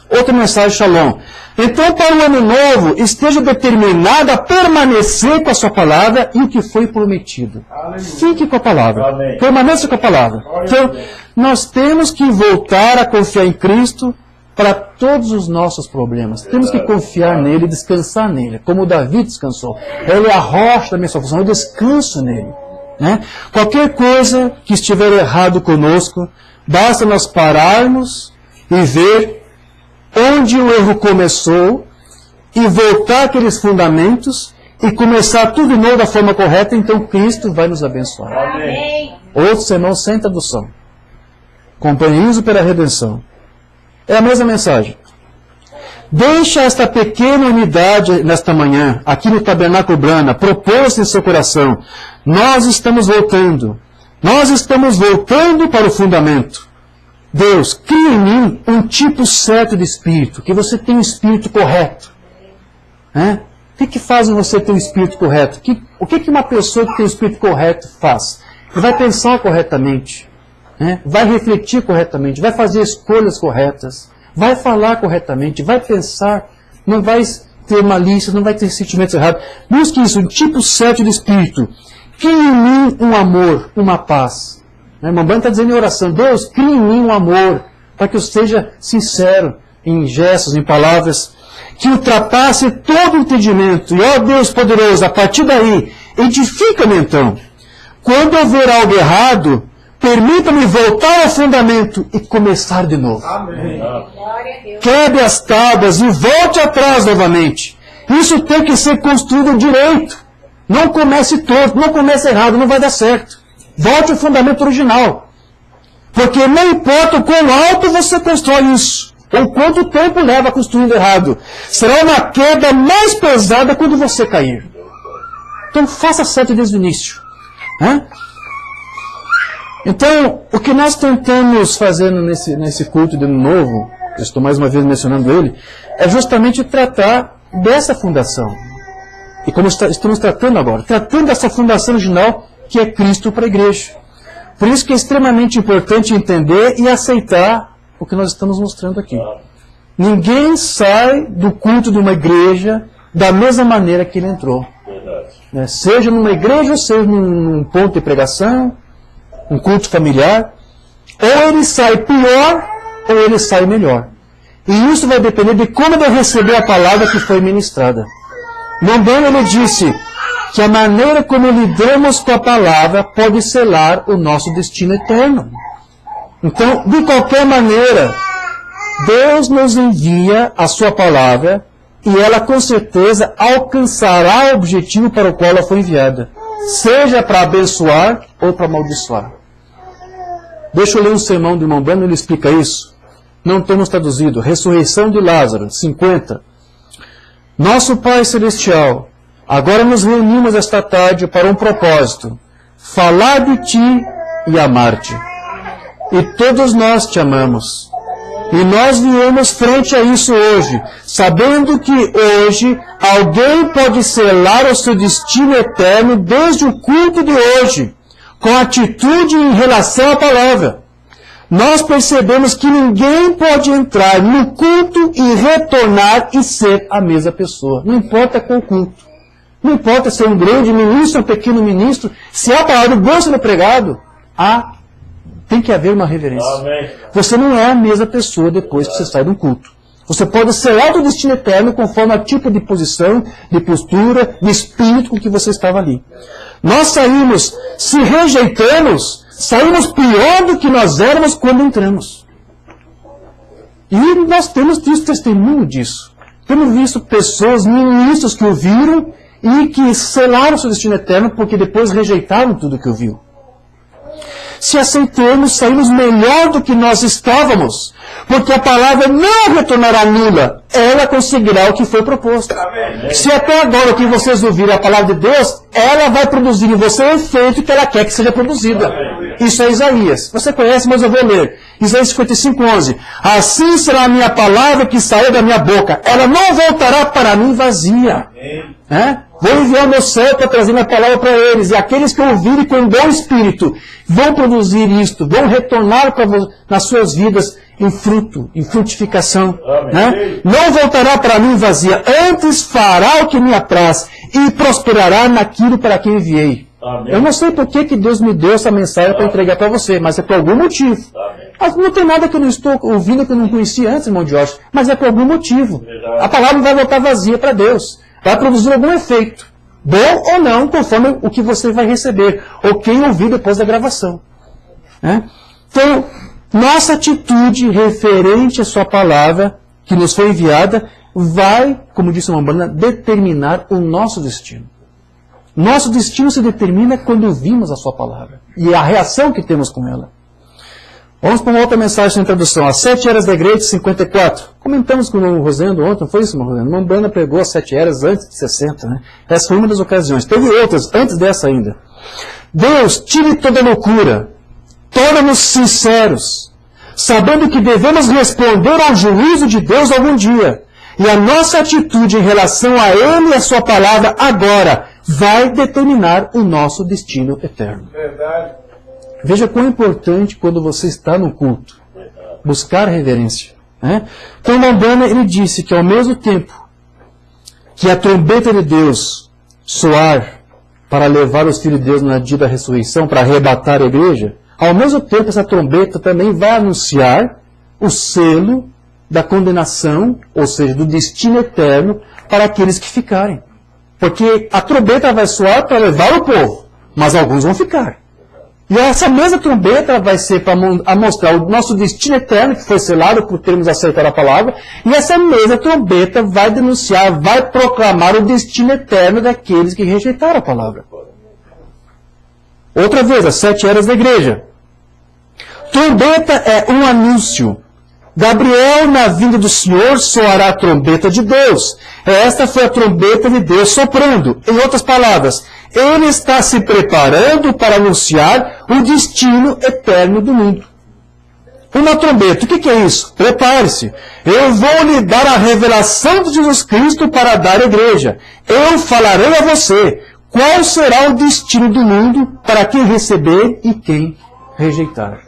Outra mensagem, Shalom. Então, para o ano novo, esteja determinado a permanecer com a sua palavra e o que foi prometido. Aleluia. Fique com a palavra. Amém. Permaneça com a palavra. Então, nós temos que voltar a confiar em Cristo para todos os nossos problemas. Temos que confiar nele, descansar nele, como Davi descansou. Ele é a rocha da minha salvação, eu descanso nele. Né? Qualquer coisa que estiver errado conosco, basta nós pararmos e ver onde o erro começou e voltar àqueles fundamentos e começar tudo de novo da forma correta, então Cristo vai nos abençoar. Amém. Outro sermão sem tradução. Companheirismo pela redenção. É a mesma mensagem. Deixa esta pequena unidade nesta manhã, aqui no Tabernáculo Brana, propôs em seu coração. Nós estamos voltando. Nós estamos voltando para o fundamento. Deus, cria em mim um tipo certo de espírito, que você tenha um espírito correto. O que faz você ter um espírito correto? O que uma pessoa que tem um espírito correto faz? Vai pensar corretamente, vai refletir corretamente, vai fazer escolhas corretas, vai falar corretamente, vai pensar, não vai ter malícia, não vai ter sentimentos errados. Busque isso, um tipo certo de espírito. Cria em mim um amor, uma paz. O Mambana está dizendo em oração, Deus, cria em mim um amor, para que eu seja sincero em gestos, em palavras, que ultrapasse todo o entendimento. E, ó Deus poderoso, a partir daí, edifica-me então. Quando houver algo errado, permita-me voltar ao fundamento e começar de novo. Amém. Quebre as tábuas e volte atrás novamente. Isso tem que ser construído direito. Não comece torto, não comece errado, não vai dar certo. Volte ao fundamento original. Porque não importa o quão alto você constrói isso, ou quanto tempo leva construindo errado, será uma queda mais pesada quando você cair. Então faça certo desde o início. Então, o que nós tentamos fazer nesse culto de ano novo, eu estou mais uma vez mencionando ele, é justamente tratar dessa fundação. E como estamos tratando agora, tratando dessa fundação original que é Cristo para a igreja. Por isso que é extremamente importante entender e aceitar o que nós estamos mostrando aqui. Ninguém sai do culto de uma igreja da mesma maneira que ele entrou. Seja numa igreja, seja num ponto de pregação, um culto familiar, ou ele sai pior, ou ele sai melhor. E isso vai depender de como ele receber a palavra que foi ministrada. Mambana, ele disse que a maneira como lidamos com a palavra pode selar o nosso destino eterno. Então, de qualquer maneira, Deus nos envia a sua palavra e ela com certeza alcançará o objetivo para o qual ela foi enviada, seja para abençoar ou para amaldiçoar. Deixa eu ler um sermão do irmão Branham, ele explica isso. Não temos traduzido. Ressurreição de Lázaro, 50. Nosso Pai Celestial, agora nos reunimos esta tarde para um propósito, falar de Ti e amar-te. E todos nós te amamos. E nós viemos frente a isso hoje, sabendo que hoje alguém pode selar o seu destino eterno desde o culto de hoje, com atitude em relação à palavra. Nós percebemos que ninguém pode entrar no culto e retornar e ser a mesma pessoa. Não importa qual culto. Não importa ser um grande ministro, um pequeno ministro. Se a palavra boa sendo pregado, tem que haver uma reverência. Amém. Você não é a mesma pessoa depois que você sai do culto. Você pode selar o destino eterno conforme o tipo de posição, de postura, de espírito com que você estava ali. Nós saímos, se rejeitamos, saímos pior do que nós éramos quando entramos. E nós temos visto testemunho disso. Temos visto pessoas, ministros que ouviram e que selaram seu destino eterno porque depois rejeitaram tudo que ouviu. Se aceitamos, saímos melhor do que nós estávamos, porque a palavra não retornará nula, ela conseguirá o que foi proposto. Amém. Se até agora o que vocês ouviram a palavra de Deus, ela vai produzir em você o efeito que ela quer que seja produzida. Amém. Isso é Isaías. Você conhece, mas eu vou ler. Isaías 55:11. Assim será a minha palavra que saiu da minha boca. Ela não voltará para mim vazia. Vou enviar o meu céu para trazer minha palavra para eles. E aqueles que ouvirem com bom espírito vão produzir isto, vão retornar nas suas vidas em fruto, em frutificação. Não voltará para mim vazia, antes fará o que me apraz e prosperará naquilo para que enviei. Amém. Eu não sei por que Deus me deu essa mensagem para entregar para você, mas é por algum motivo. Mas não tem nada que eu não estou ouvindo que eu não conhecia antes, irmão Jorge, mas é por algum motivo. Verdade. A palavra não vai voltar vazia para Deus. Vai produzir algum efeito, bom ou não, conforme o que você vai receber, ou quem ouvir depois da gravação. Então, nossa atitude referente à sua palavra, que nos foi enviada, vai, como disse uma banda, determinar o nosso destino. Nosso destino se determina quando ouvimos a sua palavra, e a reação que temos com ela. Vamos para uma outra mensagem na introdução. As 7 eras da igreja de 54. Comentamos com o Rosendo ontem, não foi isso, Rosendo? O Umbanda pregou as 7 eras antes de 60, né? Essa foi uma das ocasiões. Teve outras antes dessa ainda. Deus, tire toda loucura. Torna-nos sinceros, sabendo que devemos responder ao juízo de Deus algum dia. E a nossa atitude em relação a Ele e a sua palavra agora vai determinar o nosso destino eterno. Verdade. Veja quão importante quando você está no culto, buscar reverência. Então, Umbanda, ele disse que ao mesmo tempo que a trombeta de Deus soar para levar os filhos de Deus no dia da ressurreição, para arrebatar a igreja, ao mesmo tempo essa trombeta também vai anunciar o selo da condenação, ou seja, do destino eterno para aqueles que ficarem. Porque a trombeta vai soar para levar o povo, mas alguns vão ficar. E essa mesma trombeta vai ser para mostrar o nosso destino eterno, que foi selado por termos aceitado a palavra, e essa mesma trombeta vai denunciar, vai proclamar o destino eterno daqueles que rejeitaram a palavra. Outra vez, as 7 eras da igreja. Trombeta é um anúncio. Gabriel, na vinda do Senhor, soará a trombeta de Deus. Esta foi a trombeta de Deus soprando. Em outras palavras, Ele está se preparando para anunciar o destino eterno do mundo. Uma trombeta, o que é isso? Prepare-se. Eu vou lhe dar a revelação de Jesus Cristo para dar à igreja. Eu falarei a você qual será o destino do mundo para quem receber e quem rejeitar.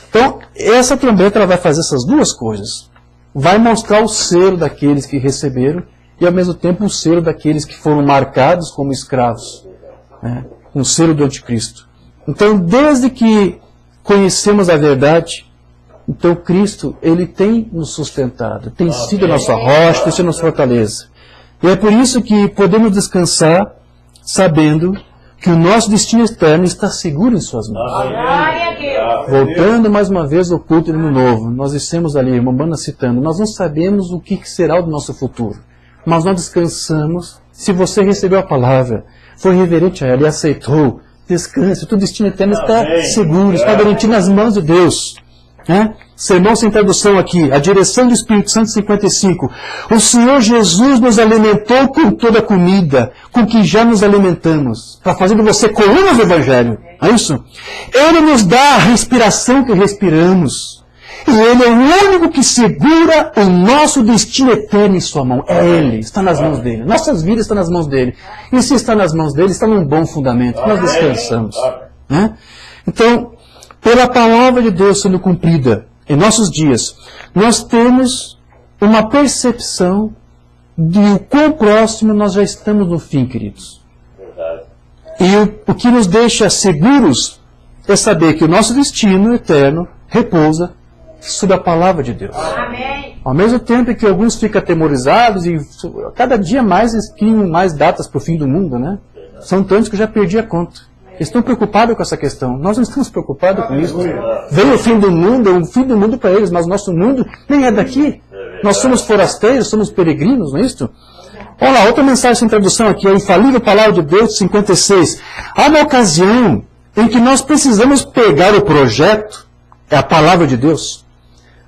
Então, essa trombeta ela vai fazer essas duas coisas. Vai mostrar o selo daqueles que receberam e, ao mesmo tempo, o selo daqueles que foram marcados como escravos. Um selo do anticristo. Então, desde que conhecemos a verdade, então Cristo, Ele tem nos sustentado, tem sido a nossa rocha, tem sido a nossa fortaleza. E é por isso que podemos descansar sabendo que o nosso destino eterno está seguro em suas mãos. Voltando mais uma vez ao culto do Ano Novo, nós dissemos ali, irmã Banda citando, nós não sabemos o que será do nosso futuro, mas nós descansamos. Se você recebeu a palavra, foi reverente a ela e aceitou, descanse, o teu destino eterno está seguro, está garantido nas mãos de Deus. Sermão sem tradução aqui, a direção do Espírito Santo 55. O Senhor Jesus nos alimentou com toda a comida, com que já nos alimentamos, para fazer de você coluna do Evangelho. É isso? Ele nos dá a respiração que respiramos. E Ele é o único que segura o nosso destino eterno em sua mão. É Ele, está nas mãos dEle. Nossas vidas estão nas mãos dEle. E se está nas mãos dEle, está num bom fundamento. Nós descansamos. Então, pela palavra de Deus sendo cumprida em nossos dias, nós temos uma percepção de o quão próximo nós já estamos no fim, queridos. Verdade. E o que nos deixa seguros é saber que o nosso destino eterno repousa sobre a palavra de Deus. Amém. Ao mesmo tempo que alguns ficam atemorizados e cada dia mais eles criam mais datas para o fim do mundo, né? São tantos que eu já perdi a conta. Eles estão preocupados com essa questão. Nós não estamos preocupados com isso. Veio o fim do mundo, é um fim do mundo para eles, mas o nosso mundo nem é daqui. Nós somos forasteiros, somos peregrinos, não é isso? Olha lá, outra mensagem sem tradução aqui, a infalível palavra de Deus, 56. Há uma ocasião em que nós precisamos pegar o projeto, é a palavra de Deus,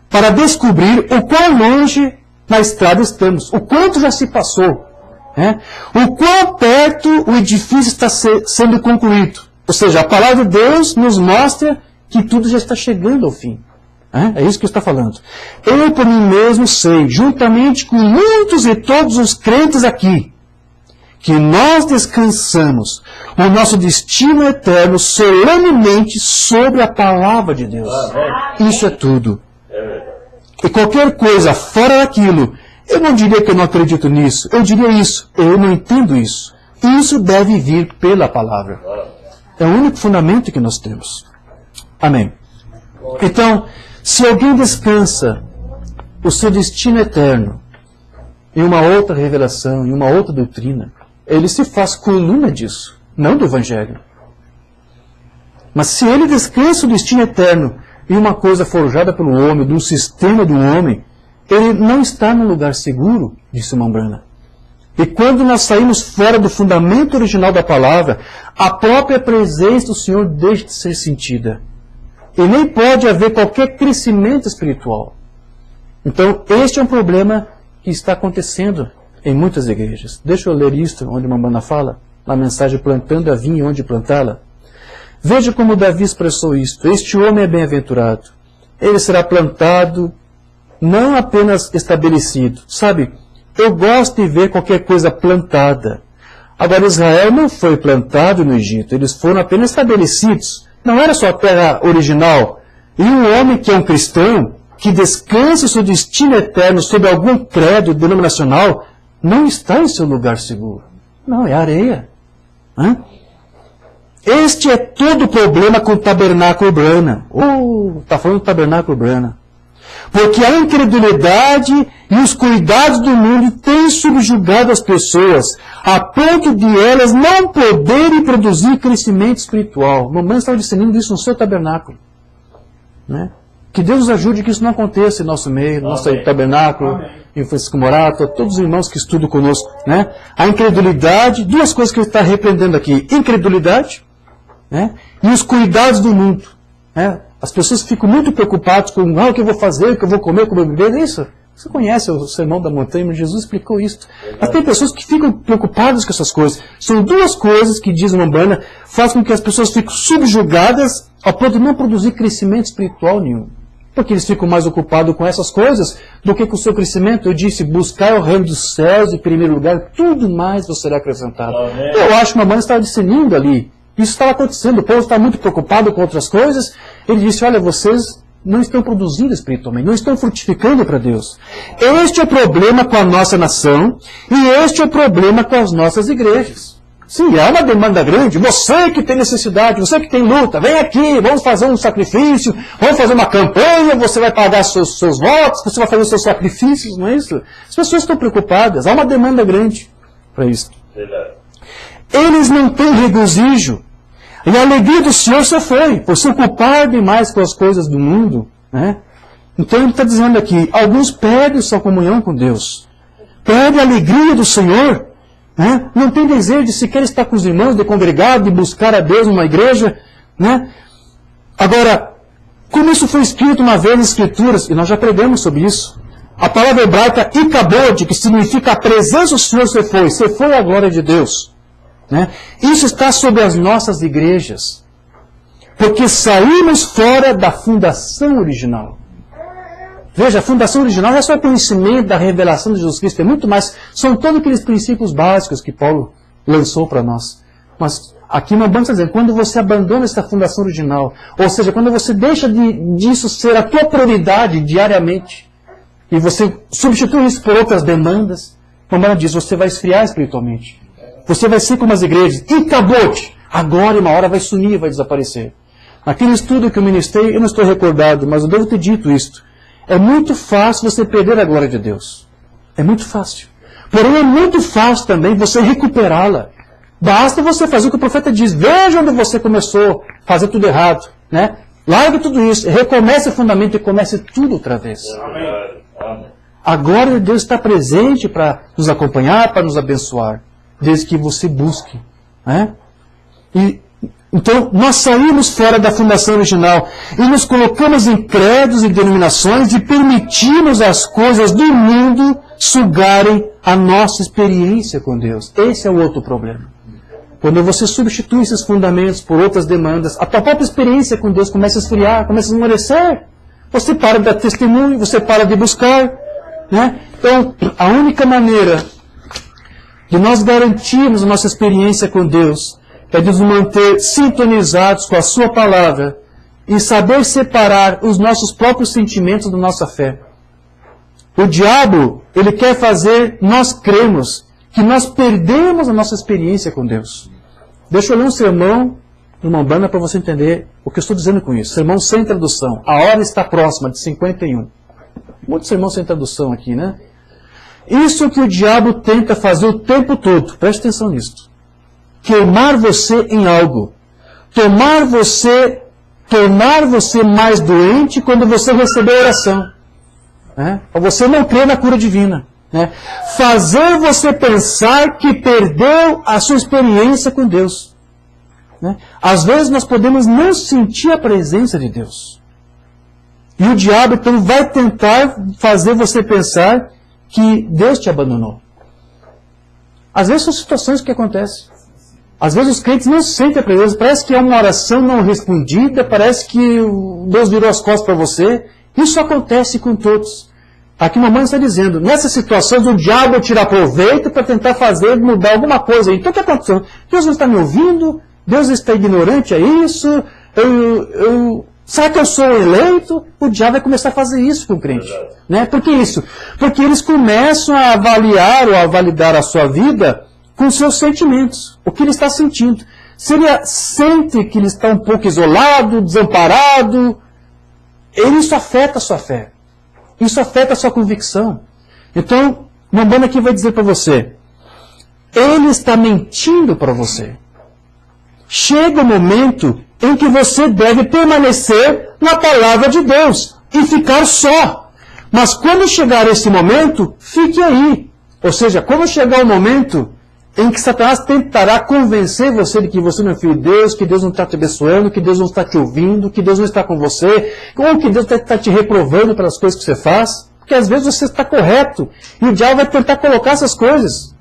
para descobrir o quão longe na estrada estamos, o quanto já se passou, o quão perto o edifício está sendo concluído. Ou seja, a palavra de Deus nos mostra que tudo já está chegando ao fim. É isso que está falando. Eu por mim mesmo sei, juntamente com muitos e todos os crentes aqui, que nós descansamos o nosso destino eterno solenemente sobre a palavra de Deus. Isso é tudo. E qualquer coisa fora daquilo, eu não diria que eu não acredito nisso, eu diria isso, eu não entendo isso. Isso deve vir pela palavra. É o único fundamento que nós temos. Amém. Então, se alguém descansa o seu destino eterno em uma outra revelação, em uma outra doutrina, ele se faz coluna disso, não do Evangelho. Mas se ele descansa o destino eterno em uma coisa forjada pelo homem, de um sistema do homem, ele não está num lugar seguro, disse Mambrana. E quando nós saímos fora do fundamento original da palavra, a própria presença do Senhor deixa de ser sentida. E nem pode haver qualquer crescimento espiritual. Então, este é um problema que está acontecendo em muitas igrejas. Deixa eu ler isto, onde Mambrana fala, na mensagem plantando a vinha onde plantá-la. Veja como Davi expressou isto. Este homem é bem-aventurado. Ele será plantado, não apenas estabelecido. Sabe, eu gosto de ver qualquer coisa plantada. Agora, Israel não foi plantado no Egito. Eles foram apenas estabelecidos. Não era só a terra original. E um homem que é um cristão, que descansa seu destino eterno sob algum credo denominacional, não está em seu lugar seguro. Não, é areia. Este é todo o problema com o tabernáculo Brana. Está falando do tabernáculo Brana. Porque a incredulidade e os cuidados do mundo têm subjugado as pessoas, a ponto de elas não poderem produzir crescimento espiritual. Mamãe estava ensinando isso no seu tabernáculo. Que Deus nos ajude que isso não aconteça em nosso meio, no nosso tabernáculo, em Francisco Morato, todos os irmãos que estudam conosco. A incredulidade, duas coisas que ele está repreendendo aqui. Incredulidade e os cuidados do mundo. As pessoas ficam muito preocupadas com o que eu vou fazer, o que eu vou comer, como eu vou beber. Isso. Você conhece o Sermão da Montanha, mas Jesus explicou isso. Mas tem pessoas que ficam preocupadas com essas coisas. São duas coisas que, diz Mambrana, fazem com que as pessoas fiquem subjugadas ao ponto de não produzir crescimento espiritual nenhum. Porque eles ficam mais ocupados com essas coisas do que com o seu crescimento. Eu disse, buscar o reino dos céus em primeiro lugar, tudo mais vos será acrescentado. Eu acho que Mambrana estava discernindo ali. Isso estava acontecendo, o povo está muito preocupado com outras coisas. Ele disse, olha, vocês não estão produzindo espiritualmente, não estão frutificando para Deus. Este é o problema com a nossa nação e este é o problema com as nossas igrejas. Sim, há uma demanda grande. Você que tem necessidade, você que tem luta, vem aqui, vamos fazer um sacrifício, vamos fazer uma campanha, você vai pagar seus votos, você vai fazer os seus sacrifícios, não é isso? As pessoas estão preocupadas, há uma demanda grande para isso. Eles não têm regozijo. E a alegria do Senhor se foi, por se ocupar demais com as coisas do mundo. Então ele está dizendo aqui, alguns perdem sua comunhão com Deus. Perdem a alegria do Senhor. Não tem desejo de sequer estar com os irmãos, de congregar, de buscar a Deus numa igreja. Agora, como isso foi escrito uma vez nas Escrituras, e nós já pregamos sobre isso, a palavra hebraica ikabod, que significa a presença do Senhor se foi a glória de Deus. Isso está sobre as nossas igrejas. Porque saímos fora da fundação original. Veja, a fundação original não é só o conhecimento da revelação de Jesus Cristo, é muito mais, são todos aqueles princípios básicos que Paulo lançou para nós. Mas aqui não vamos dizer, quando você abandona essa fundação original, ou seja, quando você deixa disso ser a tua prioridade diariamente, e você substitui isso por outras demandas, como ela diz, você vai esfriar espiritualmente. Você vai ser como as igrejas. E acabou! Agora, uma hora, vai sumir, vai desaparecer. Naquele estudo que eu ministrei, eu não estou recordado, mas eu devo ter dito isto. É muito fácil você perder a glória de Deus. É muito fácil. Porém, é muito fácil também você recuperá-la. Basta você fazer o que o profeta diz. Veja onde você começou a fazer tudo errado. Né? Largue tudo isso. Recomece o fundamento e comece tudo outra vez. Amém. A glória de Deus está presente para nos acompanhar, para nos abençoar. Desde que você busque. Né? Então, nós saímos fora da fundação original e nos colocamos em credos e denominações e permitimos as coisas do mundo sugarem a nossa experiência com Deus. Esse é o outro problema. Quando você substitui esses fundamentos por outras demandas, a tua própria experiência com Deus começa a esfriar, começa a esmorecer. Você para de dar testemunho, você para de buscar. Né? Então, a única maneira de nós garantirmos a nossa experiência com Deus é de nos manter sintonizados com a Sua palavra e saber separar os nossos próprios sentimentos da nossa fé. O diabo, ele quer fazer nós cremos que nós perdemos a nossa experiência com Deus. Deixa eu ler um sermão de uma banda para você entender o que eu estou dizendo com isso. Sermão sem tradução. A hora está próxima, de 51. Muito sermão sem tradução aqui, né? Isso que o diabo tenta fazer o tempo todo. Preste atenção nisso. Queimar você em algo. Tornar você mais doente quando você receber oração. Né? Ou você não crê na cura divina. Né? Fazer você pensar que perdeu a sua experiência com Deus. Né? Às vezes nós podemos não sentir a presença de Deus. E o diabo então vai tentar fazer você pensar que Deus te abandonou. Às vezes são situações que acontecem. Às vezes os crentes não sentem a presença, parece que é uma oração não respondida, parece que Deus virou as costas para você. Isso acontece com todos. Aqui a mamãe está dizendo, nessas situações o diabo tira proveito para tentar fazer mudar alguma coisa. Então o que aconteceu? Deus não está me ouvindo? Deus está ignorante a isso? Será que eu sou eleito? O diabo vai começar a fazer isso com o crente. Né? Por que isso? Porque eles começam a avaliar ou a validar a sua vida com seus sentimentos, o que ele está sentindo. Se ele sente que ele está um pouco isolado, desamparado, isso afeta a sua fé. Isso afeta a sua convicção. Então, Mambana aqui vai dizer para você, ele está mentindo para você. Chega o momento em que você deve permanecer na palavra de Deus e ficar só. Mas quando chegar esse momento, fique aí. Ou seja, quando chegar o momento em que Satanás tentará convencer você de que você não é filho de Deus, que Deus não está te abençoando, que Deus não está te ouvindo, que Deus não está com você, ou que Deus está te reprovando pelas coisas que você faz, porque às vezes você está correto, e o diabo vai tentar colocar essas coisas.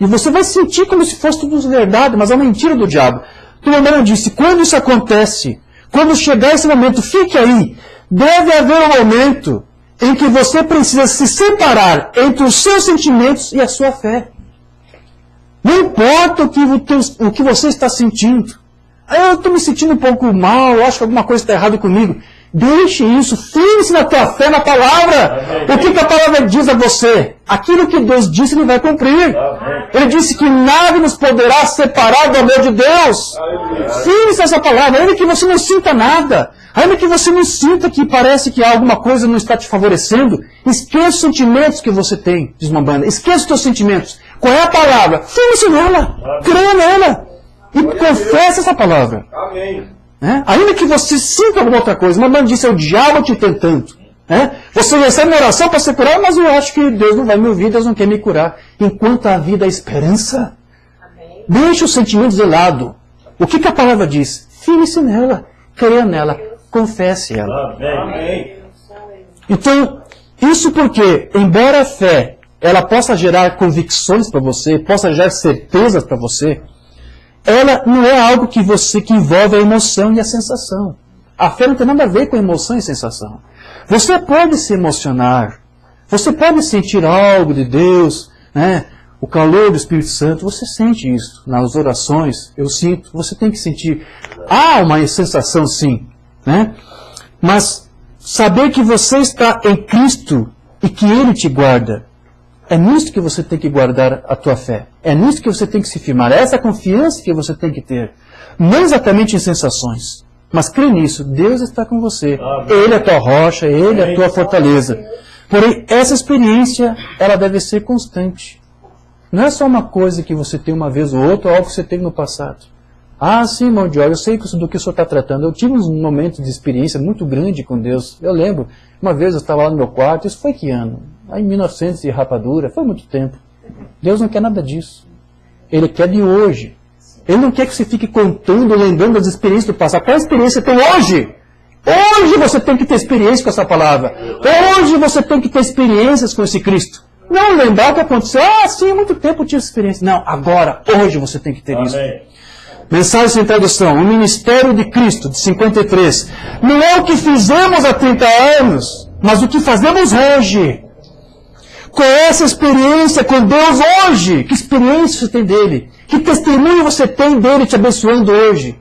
E você vai sentir como se fosse tudo verdade, mas é uma mentira do diabo. Então, o irmão disse, quando isso acontece, quando chegar esse momento, fique aí, deve haver um momento em que você precisa se separar entre os seus sentimentos e a sua fé. Não importa o que você está sentindo. Eu estou me sentindo um pouco mal, eu acho que alguma coisa está errada comigo. Deixe isso, firme-se na tua fé, na palavra. O que a palavra diz a você? Aquilo que Deus disse, Ele vai cumprir. Ele disse que nada nos poderá separar do amor de Deus. Firme-se nessa palavra, ainda que você não sinta nada, ainda que você não sinta que parece que alguma coisa não está te favorecendo, esqueça os sentimentos que você tem, diz uma banda. Esqueça os teus sentimentos. Qual é a palavra? Firme-se nela, creia nela e confesse essa palavra. Amém. Ainda que você sinta alguma outra coisa, uma banda disse, é o diabo te tentando. Você recebe uma oração para ser curado, mas eu acho que Deus não vai me ouvir, Deus não quer me curar. Enquanto há vida, há esperança. Amém. Deixe os sentimentos de lado. O que a palavra diz? Firme-se nela, creia nela, confesse ela. Amém. Então, isso porque, embora a fé ela possa gerar convicções para você, possa gerar certezas para você, ela não é algo que envolve a emoção e a sensação. A fé não tem nada a ver com emoção e sensação. Você pode se emocionar, você pode sentir algo de Deus, o calor do Espírito Santo, você sente isso nas orações, eu sinto, você tem que sentir. Há uma sensação sim, mas saber que você está em Cristo e que Ele te guarda, é nisso que você tem que guardar a tua fé. É nisso que você tem que se firmar. É essa confiança que você tem que ter. Não exatamente em sensações. Mas crê nisso, Deus está com você. Amém. Ele é a tua rocha, Ele é a tua fortaleza. Porém, essa experiência, ela deve ser constante. Não é só uma coisa que você tem uma vez ou outra, ou algo que você teve no passado. Ah, sim, irmão Joel, eu sei do que o senhor está tratando. Eu tive uns momentos de experiência muito grande com Deus. Eu lembro, uma vez eu estava lá no meu quarto, isso foi que ano? Lá em 1900 e rapadura, foi muito tempo. Deus não quer nada disso. Ele quer de hoje. Ele não quer que você fique contando, lembrando das experiências do passado. Qual experiência tem hoje? Hoje você tem que ter experiência com essa palavra. Hoje você tem que ter experiências com esse Cristo. Não lembrar o que aconteceu. Ah, sim, há muito tempo eu tive essa experiência. Não, agora, hoje você tem que ter isso. Mensagem sem tradução. O ministério de Cristo, de 53. Não é o que fizemos há 30 anos, mas o que fazemos hoje. Qual é essa experiência com Deus hoje? Que experiência você tem dele? Que testemunho você tem dele te abençoando hoje?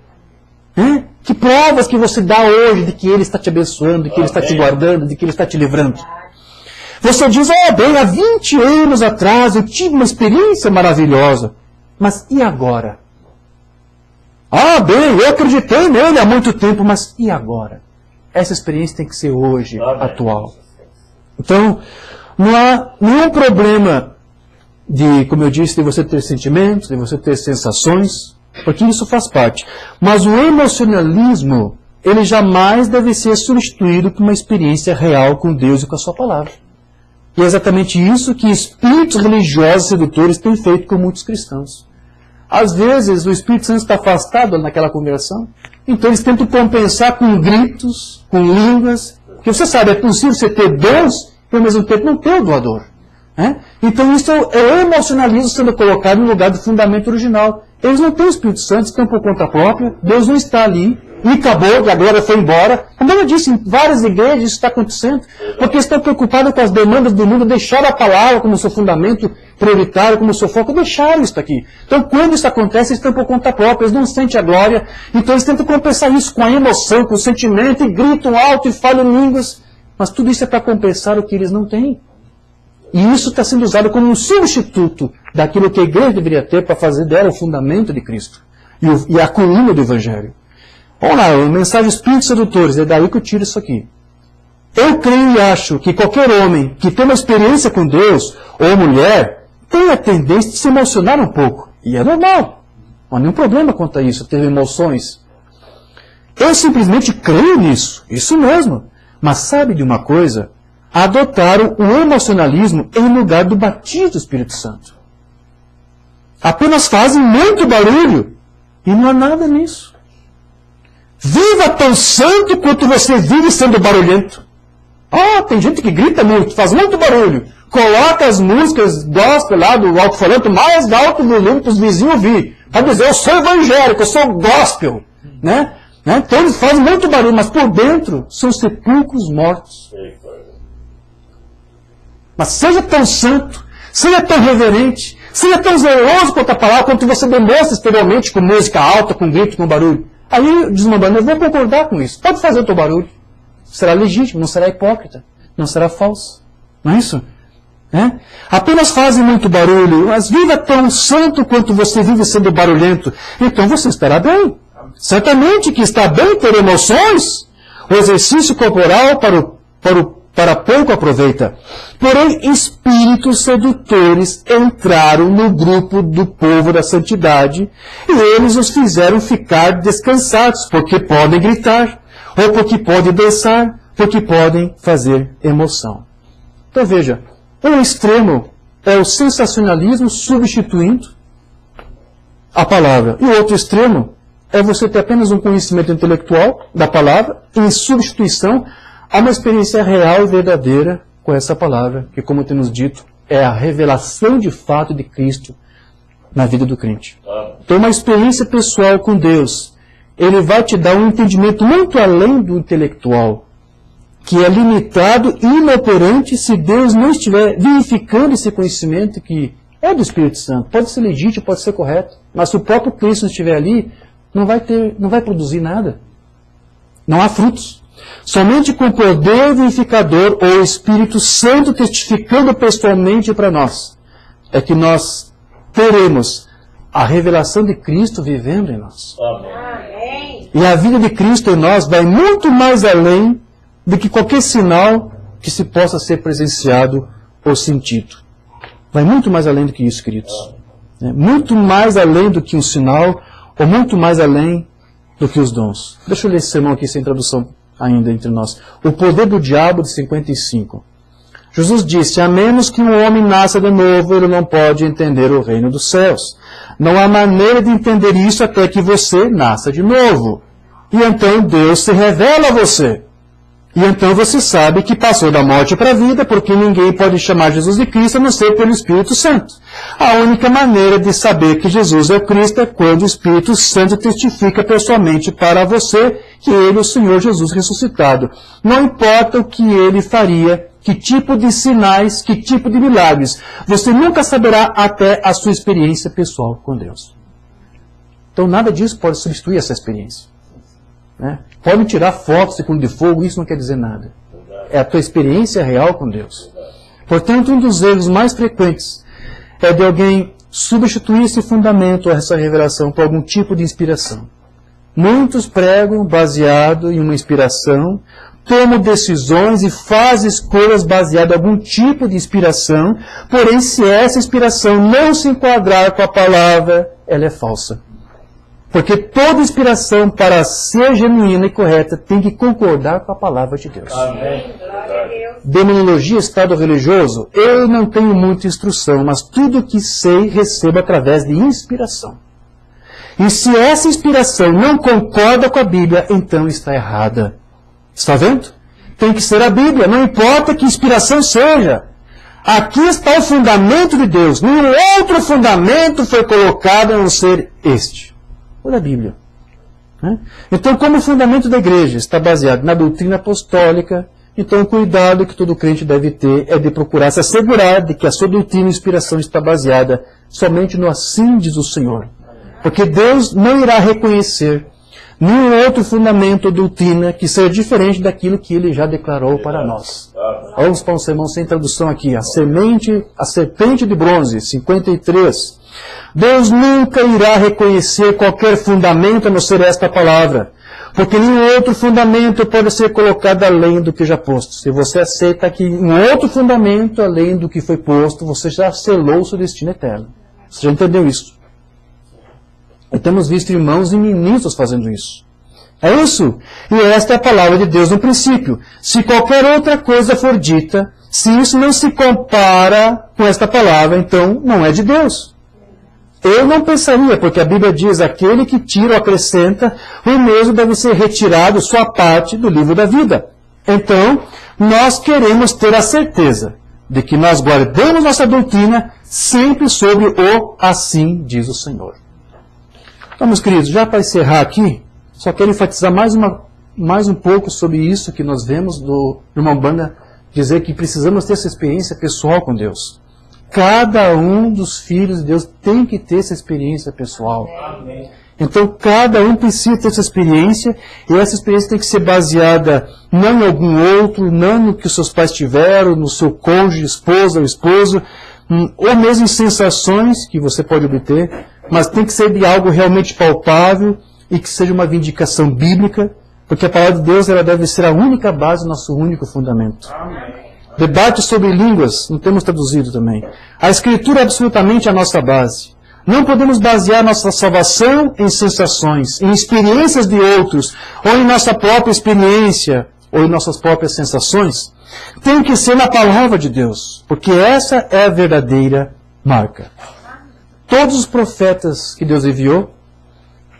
Que provas que você dá hoje de que ele está te abençoando, de que ele está te guardando, de que ele está te livrando? Você diz, bem, há 20 anos atrás eu tive uma experiência maravilhosa. Mas e agora? Bem, eu acreditei nele há muito tempo, mas e agora? Essa experiência tem que ser hoje, atual. Então, não há nenhum problema de, como eu disse, de você ter sentimentos, de você ter sensações, porque isso faz parte. Mas o emocionalismo, ele jamais deve ser substituído por uma experiência real com Deus e com a sua palavra. E é exatamente isso que espíritos religiosos sedutores têm feito com muitos cristãos. Às vezes o Espírito Santo está afastado naquela conversão, então eles tentam compensar com gritos, com línguas, porque você sabe, é possível você ter dons e ao mesmo tempo não ter o doador. Então isso é o emocionalismo sendo colocado no lugar do fundamento original. Eles não têm o Espírito Santo, estão por conta própria, Deus não está ali, e acabou, a glória foi embora. Como eu disse, em várias igrejas isso está acontecendo, porque estão preocupados com as demandas do mundo, deixaram a palavra como seu fundamento prioritário, como seu foco, deixaram isso aqui. Então quando isso acontece, eles estão por conta própria, eles não sentem a glória, então eles tentam compensar isso com a emoção, com o sentimento, e gritam alto e falam línguas, mas tudo isso é para compensar o que eles não têm. E isso está sendo usado como um substituto daquilo que a igreja deveria ter para fazer dela o fundamento de Cristo e a coluna do Evangelho. Vamos lá, a mensagem Espíritos Sedutores, é daí que eu tiro isso aqui. Eu creio e acho que qualquer homem que tem uma experiência com Deus, ou mulher, tem a tendência de se emocionar um pouco. E é normal. Não há nenhum problema quanto a isso, ter emoções. Eu simplesmente creio nisso, isso mesmo. Mas sabe de uma coisa? Adotaram o emocionalismo em lugar do batismo do Espírito Santo. Apenas fazem muito barulho e não há nada nisso. Viva tão santo quanto você vive sendo barulhento. Tem gente que grita muito, faz muito barulho. Coloca as músicas gospel lá do alto-falante mais alto volume para os vizinhos ouvir. Para dizer, eu sou evangélico, eu sou gospel. Então eles fazem muito barulho, mas por dentro são sepulcros mortos. Mas seja tão santo, seja tão reverente, seja tão zeloso quanto a palavra, quanto você demonstra exteriormente com música alta, com grito, com barulho. Aí diz uma banda, eu vou concordar com isso. Pode fazer o teu barulho. Será legítimo, não será hipócrita, não será falso. Não é isso? Apenas fazem muito barulho, mas viva tão santo quanto você vive sendo barulhento. Então você estará bem. Certamente que está bem ter emoções. O exercício corporal para pouco aproveita. Porém, espíritos sedutores entraram no grupo do povo da santidade e eles os fizeram ficar descansados, porque podem gritar, ou porque podem dançar, porque podem fazer emoção. Então veja, um extremo é o sensacionalismo substituindo a palavra, e o outro extremo é você ter apenas um conhecimento intelectual da palavra em substituição a uma experiência real e verdadeira com essa palavra, que, como temos dito, é a revelação de fato de Cristo na vida do crente. Então, uma experiência pessoal com Deus, ele vai te dar um entendimento muito além do intelectual, que é limitado e inoperante se Deus não estiver vivificando esse conhecimento que é do Espírito Santo. Pode ser legítimo, pode ser correto, mas se o próprio Cristo não estiver ali, não vai produzir nada. Não há frutos. Somente com o poder vivificador ou o Espírito Santo testificando pessoalmente para nós, é que nós teremos a revelação de Cristo vivendo em nós. Amém. E a vida de Cristo em nós vai muito mais além do que qualquer sinal que se possa ser presenciado ou sentido. Vai muito mais além do que isso, queridos. Muito mais além do que um sinal, ou muito mais além do que os dons. Deixa eu ler esse sermão aqui sem tradução ainda entre nós. O poder do diabo, de 55. Jesus disse: a menos que um homem nasça de novo, ele não pode entender o reino dos céus. Não há maneira de entender isso até que você nasça de novo. E então Deus se revela a você. E então você sabe que passou da morte para a vida, porque ninguém pode chamar Jesus de Cristo a não ser pelo Espírito Santo. A única maneira de saber que Jesus é o Cristo é quando o Espírito Santo testifica pessoalmente para você que Ele é o Senhor Jesus ressuscitado. Não importa o que Ele faria, que tipo de sinais, que tipo de milagres, você nunca saberá até a sua experiência pessoal com Deus. Então nada disso pode substituir essa experiência. Pode tirar fotos segundo de fogo, isso não quer dizer nada. É a tua experiência real com Deus. Portanto, um dos erros mais frequentes é de alguém substituir esse fundamento, essa revelação, por algum tipo de inspiração. Muitos pregam baseado em uma inspiração, tomam decisões e fazem escolhas baseadas em algum tipo de inspiração, porém, se essa inspiração não se enquadrar com a palavra, ela é falsa. Porque toda inspiração, para ser genuína e correta, tem que concordar com a palavra de Deus. Amém. Demonologia, estado religioso, eu não tenho muita instrução, mas tudo o que sei recebo através de inspiração. E se essa inspiração não concorda com a Bíblia, então está errada. Está vendo? Tem que ser a Bíblia, não importa que inspiração seja. Aqui está o fundamento de Deus. Nenhum outro fundamento foi colocado a não ser este. Ou a Bíblia. Então, como o fundamento da igreja está baseado na doutrina apostólica, então o cuidado que todo crente deve ter é de procurar se assegurar de que a sua doutrina e inspiração está baseada somente no assim diz o Senhor. Porque Deus não irá reconhecer nenhum outro fundamento ou doutrina que seja diferente daquilo que Ele já declarou para nós. Vamos para um sermão sem tradução aqui. A serpente de bronze, 53. Deus nunca irá reconhecer qualquer fundamento a não ser esta palavra, porque nenhum outro fundamento pode ser colocado além do que já posto. Se você aceita que um outro fundamento além do que foi posto, você já selou o seu destino eterno. Você já entendeu isso? E temos visto irmãos e ministros fazendo isso. É isso? E esta é a palavra de Deus no princípio. Se qualquer outra coisa for dita, se isso não se compara com esta palavra, então não é de Deus. Eu não pensaria, porque a Bíblia diz, aquele que tira ou acrescenta, o mesmo deve ser retirado sua parte do livro da vida. Então, nós queremos ter a certeza de que nós guardamos nossa doutrina sempre sobre o assim diz o Senhor. Então, meus queridos, já para encerrar aqui, só quero enfatizar mais um pouco sobre isso que nós vemos do irmão Banda dizer que precisamos ter essa experiência pessoal com Deus. Cada um dos filhos de Deus tem que ter essa experiência pessoal. Amém. Então, cada um precisa ter essa experiência, e essa experiência tem que ser baseada não em algum outro, não no que os seus pais tiveram, no seu cônjuge, esposa ou esposo, ou mesmo em sensações que você pode obter, mas tem que ser de algo realmente palpável e que seja uma vindicação bíblica, porque a palavra de Deus ela deve ser a única base, o nosso único fundamento. Amém. Debate sobre línguas, não temos traduzido também. A Escritura é absolutamente a nossa base. Não podemos basear nossa salvação em sensações, em experiências de outros, ou em nossa própria experiência, ou em nossas próprias sensações. Tem que ser na palavra de Deus, porque essa é a verdadeira marca. Todos os profetas que Deus enviou,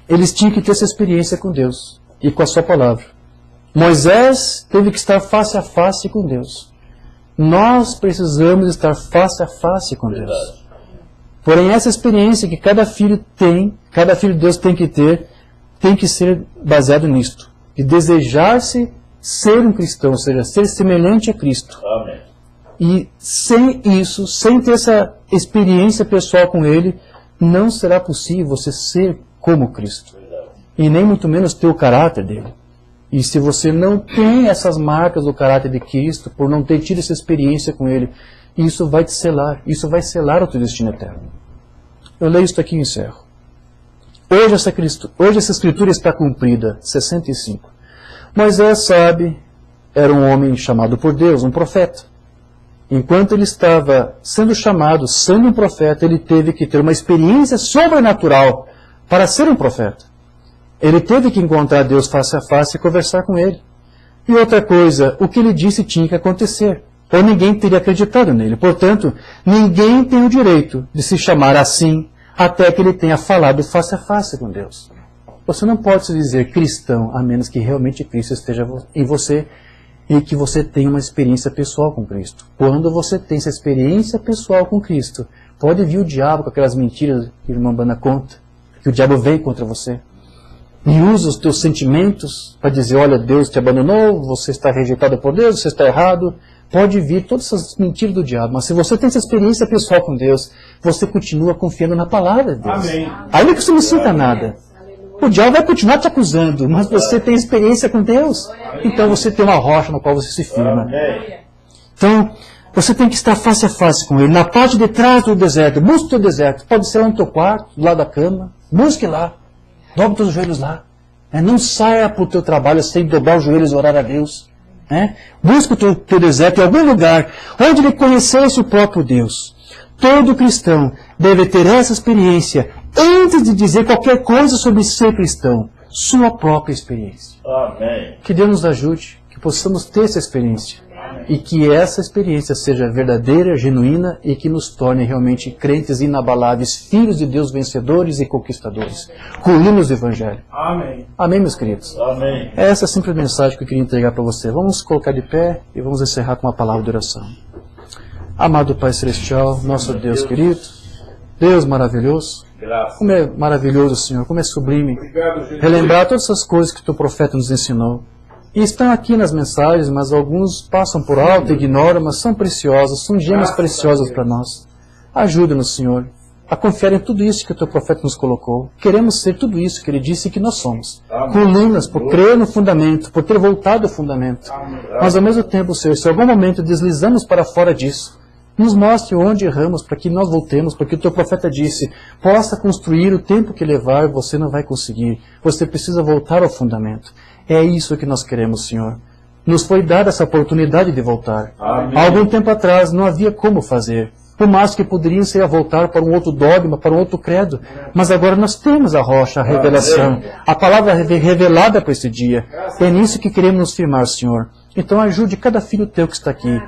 eles tinham que ter essa experiência com Deus e com a sua palavra. Moisés teve que estar face a face com Deus. Nós precisamos estar face a face com Deus. Porém, essa experiência que cada filho de Deus tem que ter, tem que ser baseado nisto. De desejar-se ser um cristão, ou seja, ser semelhante a Cristo. Amém. E sem isso, sem ter essa experiência pessoal com Ele, não será possível você ser como Cristo. E nem muito menos ter o caráter dele. E se você não tem essas marcas do caráter de Cristo, por não ter tido essa experiência com Ele, isso vai te selar. Isso vai selar o teu destino eterno. Eu leio isso aqui e encerro. Hoje essa escritura está cumprida. 65. Moisés, sabe, era um homem chamado por Deus, um profeta. Enquanto ele estava sendo chamado, sendo um profeta, ele teve que ter uma experiência sobrenatural para ser um profeta. Ele teve que encontrar Deus face a face e conversar com ele. E outra coisa, o que ele disse tinha que acontecer, ou ninguém teria acreditado nele. Portanto, ninguém tem o direito de se chamar assim até que ele tenha falado face a face com Deus. Você não pode se dizer cristão a menos que realmente Cristo esteja em você e que você tenha uma experiência pessoal com Cristo. Quando você tem essa experiência pessoal com Cristo, pode vir o diabo com aquelas mentiras que o irmão Bana conta, que o diabo vem contra você e usa os teus sentimentos para dizer, olha, Deus te abandonou, você está rejeitado por Deus, você está errado. Pode vir todas essas mentiras do diabo, mas se você tem essa experiência pessoal com Deus, você continua confiando na palavra de Deus. Amém. Ainda que você não sinta nada. O diabo vai continuar te acusando, mas você tem experiência com Deus. Então você tem uma rocha na qual você se firma. Amém. Então, você tem que estar face a face com Ele. Na parte de trás do deserto, busque o teu deserto. Pode ser lá no teu quarto, do lado da cama. Busque lá. Dobre os joelhos lá. Não saia para o teu trabalho sem dobrar os joelhos e orar a Deus. Busque o teu deserto em algum lugar onde ele conhecesse o próprio Deus. Todo cristão deve ter essa experiência antes de dizer qualquer coisa sobre ser cristão. Sua própria experiência. Amém. Que Deus nos ajude, que possamos ter essa experiência. E que essa experiência seja verdadeira, genuína e que nos torne realmente crentes inabaláveis, filhos de Deus vencedores e conquistadores. Colunas do Evangelho. Amém. Amém, meus queridos? Amém. Essa é a simples mensagem que eu queria entregar para você. Vamos colocar de pé e vamos encerrar com uma palavra de oração. Amado Pai Celestial, nosso Deus querido, Deus maravilhoso, Graças. como é maravilhoso, Senhor, como é sublime relembrar todas essas coisas que o teu profeta nos ensinou. E estão aqui nas mensagens, mas alguns passam por alto, ignoram, mas são preciosas, são gemas preciosas para nós. Ajuda-nos, Senhor, a confiar em tudo isso que o teu profeta nos colocou. Queremos ser tudo isso que ele disse que nós somos. Colunas, por crer no fundamento, por ter voltado ao fundamento. Mas ao mesmo tempo, Senhor, se em algum momento deslizamos para fora disso, nos mostre onde erramos para que nós voltemos, porque o teu profeta disse, possa construir o tempo que levar, você não vai conseguir. Você precisa voltar ao fundamento. É isso que nós queremos, Senhor. Nos foi dada essa oportunidade de voltar. Amém. Há algum tempo atrás não havia como fazer. Por mais que poderiam ser a voltar para um outro dogma, para um outro credo. Mas agora nós temos a rocha, a revelação. A palavra revelada para esse dia. É nisso que queremos nos firmar, Senhor. Então ajude cada filho teu que está aqui.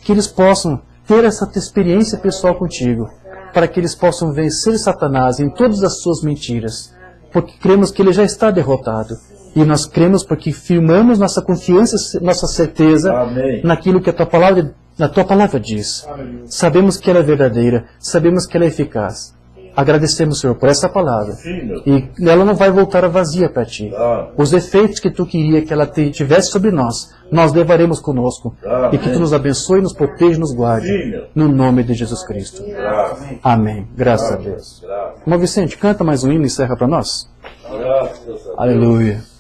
Que eles possam ter essa experiência pessoal contigo. Para que eles possam vencer Satanás em todas as suas mentiras. Porque cremos que ele já está derrotado. E nós cremos porque firmamos nossa confiança, nossa certeza Amém. naquilo que a tua palavra diz. Sabemos que ela é verdadeira, sabemos que ela é eficaz. Agradecemos, Senhor, por essa palavra. Sim, meu. E ela não vai voltar vazia para ti. Amém. Os efeitos que tu queria que ela tivesse sobre nós levaremos conosco. Amém. E que tu nos abençoe, nos proteja e nos guarde. Sim, meu. No nome de Jesus Cristo. Graças. Amém. Graças a Deus. Graças. Irmão Vicente, canta mais um hino e encerra para nós. Graças a Deus. Aleluia.